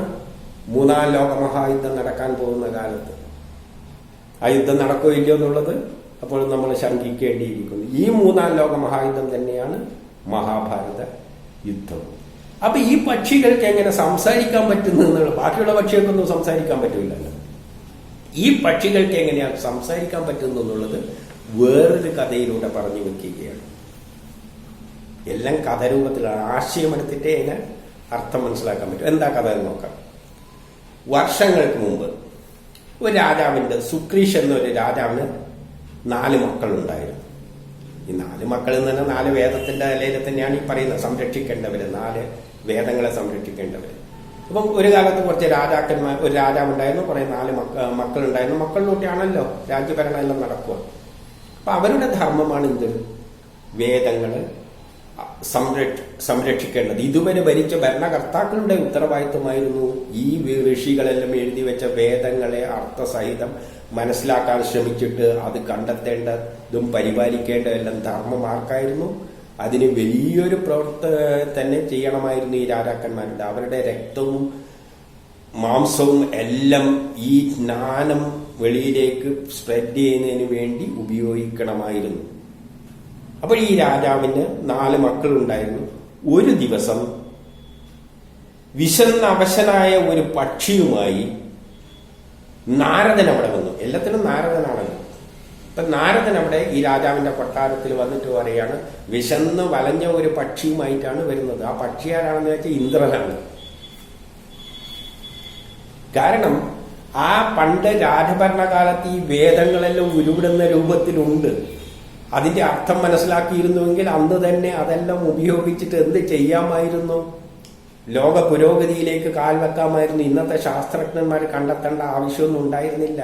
മൂന്നാം ലോക മഹായുദ്ധം നടക്കാൻ പോകുന്ന കാലത്ത്. ആ യുദ്ധം നടക്കുകയോ ഇല്ലയോ എന്നുള്ളത് അപ്പോൾ നമ്മൾ ശങ്കിക്കേണ്ടിയിരിക്കുന്നു. ഈ മൂന്നാം ലോക മഹായുദ്ധം തന്നെയാണ് മഹാഭാരത യുദ്ധം. അപ്പൊ ഈ പക്ഷികൾക്ക് എങ്ങനെ സംസാരിക്കാൻ പറ്റുന്നു? ബാക്കിയുള്ള പക്ഷികൾക്കൊന്നും സംസാരിക്കാൻ പറ്റില്ലല്ലോ. ഈ പക്ഷികൾക്ക് എങ്ങനെയാണ് സംസാരിക്കാൻ പറ്റുന്നു എന്നുള്ളത് വേറൊരു കഥയിലൂടെ പറഞ്ഞു വെക്കുകയാണ്. എല്ലാം കഥരൂപത്തിലാണ്, ആശയമെടുത്തിട്ടേ അതിനെ അർത്ഥം മനസ്സിലാക്കാൻ പറ്റും. എന്താ കഥ എന്ന് നോക്കാം. വർഷങ്ങൾക്ക് മുമ്പ് ഒരു രാജാവിന്റെ, സുക്രീഷ് എന്നൊരു രാജാവിന് 4 മക്കളുണ്ടായിരുന്നു. ഈ 4 മക്കളിൽ നിന്ന് 4 വേദത്തിന്റെ നിലയിൽ തന്നെയാണ് ഈ പറയുന്നത്, സംരക്ഷിക്കേണ്ടവര്, 4 വേദങ്ങളെ സംരക്ഷിക്കേണ്ടവര്. അപ്പം ഒരു കാലത്ത് കുറച്ച് രാജാക്കന്മാർ, ഒരു രാജാവുണ്ടായിരുന്നു, കുറെ 4 മക്കളുണ്ടായിരുന്നു. മക്കളിലൂടെയാണല്ലോ രാജ്യഭരണം എല്ലാം നടക്കുക. അപ്പൊ അവരുടെ ധർമ്മമാണ് എന്ത്? വേദങ്ങള് സംരക്ഷിക്കേണ്ടത്. ഇതുവരെ ഭരിച്ച ഭരണകർത്താക്കളുടെ ഉത്തരവാദിത്വമായിരുന്നു ഈ ഋഷികളെല്ലാം എഴുതി വെച്ച വേദങ്ങളെ അർത്ഥസഹിതം മനസ്സിലാക്കാൻ ശ്രമിച്ചിട്ട് അത് കണ്ടെത്തേണ്ടതും പരിപാലിക്കേണ്ടതെല്ലാം ധർമ്മം ആർക്കായിരുന്നു? അതിന് വലിയൊരു തന്നെ ചെയ്യണമായിരുന്നു ഈ രാജാക്കന്മാരുടെ. അവരുടെ രക്തവും മാംസവും എല്ലാം ഈ ജ്ഞാനം വെളിയിലേക്ക് സ്പ്രെഡ് ചെയ്യുന്നതിന് വേണ്ടി ഉപയോഗിക്കണമായിരുന്നു. അപ്പോൾ ഈ രാജാവിന് 4 മക്കളുണ്ടായിരുന്നു. ഒരു ദിവസം വിശന്ന അവശനായ ഒരു പക്ഷിയുമായി നാരദൻ അവിടെ വന്നു. എല്ലാത്തിനും നാരദനാണല്ലോ. അപ്പൊ നാരദൻ അവിടെ ഈ രാജാവിന്റെ കൊട്ടാരത്തിൽ വന്നിട്ട് പറയാണ്, വിശന്ന് വലഞ്ഞ ഒരു പക്ഷിയുമായിട്ടാണ് വരുന്നത്. ആ പക്ഷി ആരാണെന്ന് വെച്ചാൽ ഇന്ദ്രനാണ്. കാരണം ആ പണ്ട് രാജഭരണകാലത്ത് ഈ വേദങ്ങളെല്ലാം ഉരുവിടുന്ന രൂപത്തിലുണ്ട്. അതിന്റെ അർത്ഥം മനസ്സിലാക്കിയിരുന്നുവെങ്കിൽ അന്ന് തന്നെ അതെല്ലാം ഉപയോഗിച്ചിട്ട് എന്ത് ചെയ്യാമായിരുന്നു? ലോക പുരോഗതിയിലേക്ക് കാൽ വെക്കാമായിരുന്നു. ഇന്നത്തെ ശാസ്ത്രജ്ഞന്മാർ കണ്ടെത്തേണ്ട ആവശ്യമൊന്നും ഉണ്ടായിരുന്നില്ല.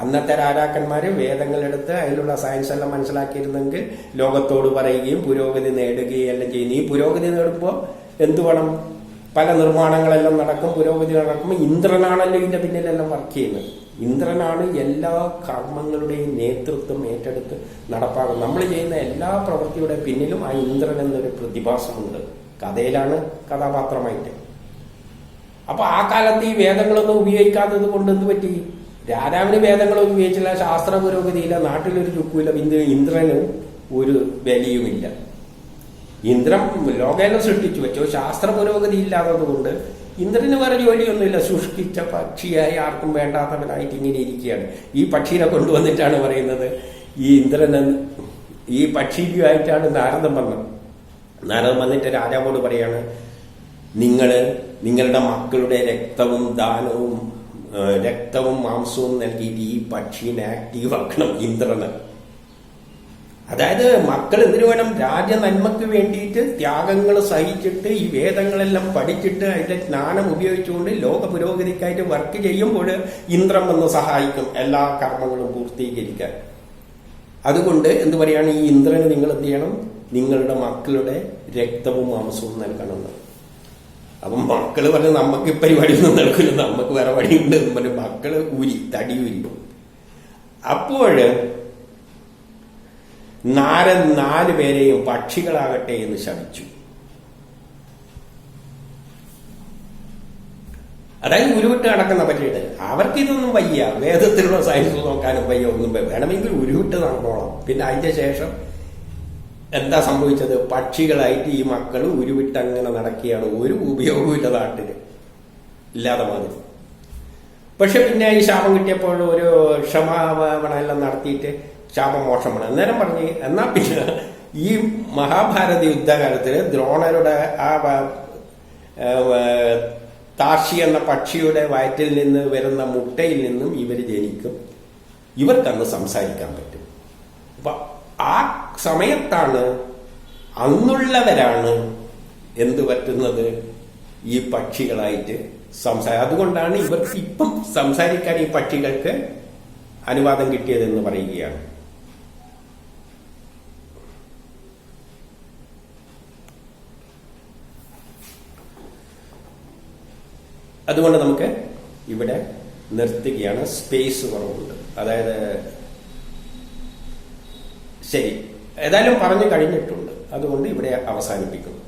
അന്നത്തെ രാജാക്കന്മാര് വേദങ്ങളെടുത്ത് അതിലുള്ള സയൻസ് എല്ലാം മനസ്സിലാക്കിയിരുന്നെങ്കിൽ ലോകത്തോട് പറയുകയും പുരോഗതി നേടുകയും എല്ലാം ചെയ്യുന്നു. ഈ പുരോഗതി നേടുമ്പോൾ എന്ത് വേണം? പല നിർമ്മാണങ്ങളെല്ലാം നടക്കും, പുരോഗതി നടക്കുമ്പോൾ ഇന്ദ്രനാണല്ലോ ഇതിന്റെ പിന്നിലെല്ലാം വർക്ക് ചെയ്യുന്നത്. ഇന്ദ്രനാണ് എല്ലാ കർമ്മങ്ങളുടെയും നേതൃത്വം ഏറ്റെടുത്ത് നടപ്പാകും. നമ്മൾ ചെയ്യുന്ന എല്ലാ പ്രവൃത്തിയുടെ പിന്നിലും ആ ഇന്ദ്രൻ എന്നൊരു പ്രതിഭാസമുണ്ട്. കഥയിലാണ് കഥാപാത്രമായിട്ട്. അപ്പൊ ആ കാലത്ത് ഈ വേദങ്ങളൊന്നും ഉപയോഗിക്കാത്തത് കൊണ്ട് എന്ത് പറ്റി? രാജാവിന് വേദങ്ങളൊന്നും ഉപയോഗിച്ചില്ല, ശാസ്ത്ര പുരോഗതിയില്ല, നാട്ടിലൊരു ചുക്കുമില്ല, ഇന്ദ്രന് ഒരു വിലയുമില്ല. ഇന്ദ്രൻ ലോകേനെ സൃഷ്ടിച്ചു വെച്ചോ, ശാസ്ത്ര പുരോഗതി ഇല്ലാത്തത് കൊണ്ട് ഇന്ദ്രന് വേറെ ജോലിയൊന്നുമില്ല. സൂക്ഷിച്ച പക്ഷിയായി ആർക്കും വേണ്ടാത്തവനായിട്ട് ഇങ്ങനെ ഇരിക്കുകയാണ്. ഈ പക്ഷീനെ കൊണ്ടുവന്നിട്ടാണ് പറയുന്നത്, ഈ ഇന്ദ്രൻ ഈ പക്ഷിയുമായിട്ടാണ് നാരദൻ വന്നത്. നാരദൻ വന്നിട്ട് രാജാവോട് പറയാണ്, നിങ്ങളുടെ മക്കളുടെ രക്തവും മാംസവും നൽകിയിട്ട് ഈ പക്ഷീനെ ആക്റ്റീവ് ആക്കണം ഇന്ദ്രന്. അതായത് മക്കൾ എന്തിനു വേണം? രാജ്യ നന്മയ്ക്ക് വേണ്ടിയിട്ട് ത്യാഗങ്ങൾ സഹിച്ചിട്ട് ഈ വേദങ്ങളെല്ലാം പഠിച്ചിട്ട് അതിന്റെ ജ്ഞാനം ഉപയോഗിച്ചുകൊണ്ട് ലോക പുരോഗതിക്കായിട്ട് വർക്ക് ചെയ്യുമ്പോൾ ഇന്ദ്രൻ വന്ന് സഹായിക്കും എല്ലാ കർമ്മങ്ങളും പൂർത്തീകരിക്കാൻ. അതുകൊണ്ട് എന്ത് പറയാണ്, ഈ ഇന്ദ്രന് നിങ്ങൾ എന്ത് ചെയ്യണം? നിങ്ങളുടെ മക്കളുടെ രക്തവും മാംസവും നൽകണമെന്ന്. അപ്പം മക്കള് പറഞ്ഞ് നമുക്ക് ഈ പരിപാടിയൊന്നും നടക്കില്ല, നമുക്ക് വേറെ വഴിയുണ്ട് പറഞ്ഞ് മക്കള് തടി ഊരി. അപ്പോഴ് നാരദൻ 4 പേരെയും പക്ഷികളാകട്ടെ എന്ന് ശപിച്ചു. അതായത് ഉരുവിട്ട് നടക്കുന്ന പറ്റിയിട്ട് അവർക്ക് ഇതൊന്നും വയ്യ, വേദത്തിലുള്ള സയൻസ് നോക്കാനും വയ്യ, ഒന്നും വേണമെങ്കിൽ ഉരുവിട്ട് നടന്നോളാം. പിന്നെ അതിന്റെ ശേഷം എന്താ സംഭവിച്ചത്? പക്ഷികളായിട്ട് ഈ മക്കൾ ഉരുവിട്ട് അങ്ങനെ നടക്കുകയാണ്. ഒരു ഉപയോഗമില്ല, നാട്ടില് ഇല്ലാതെ മാതിരി. പക്ഷെ പിന്നെ ഈ ശാപം കിട്ടിയപ്പോൾ ഒരു ക്ഷമാപണമെല്ലാം നടത്തിയിട്ട് ശാപമോക്ഷമാണ്. അന്നേരം പറഞ്ഞ് എന്നാ പിന്നെ ഈ മഹാഭാരത യുദ്ധകാലത്തിന് ദ്രോണരുടെ ആ താഷി എന്ന പക്ഷിയുടെ വയറ്റിൽ നിന്ന് വരുന്ന മുട്ടയിൽ നിന്നും ഇവർ ജനിക്കും, ഇവർക്കന്ന് സംസാരിക്കാൻ പറ്റും. അപ്പൊ ആ സമയത്താണ് അന്നുള്ളവരാണ് എന്ത് പറ്റുന്നത്? ഈ പക്ഷികളായിട്ട് അതുകൊണ്ടാണ് ഇവർക്ക് ഇപ്പം സംസാരിക്കാൻ ഈ പക്ഷികൾക്ക് അനുവാദം കിട്ടിയതെന്ന് പറയുകയാണ്. അതുകൊണ്ട് നമുക്ക് ഇവിടെ നിർത്തുകയാണ്. സ്പേസ് കുറവുണ്ട്. അതായത് ശരി, ഏതായാലും പറഞ്ഞു കഴിഞ്ഞിട്ടുണ്ട്. അതുകൊണ്ട് ഇവിടെ അവസാനിപ്പിക്കുന്നു.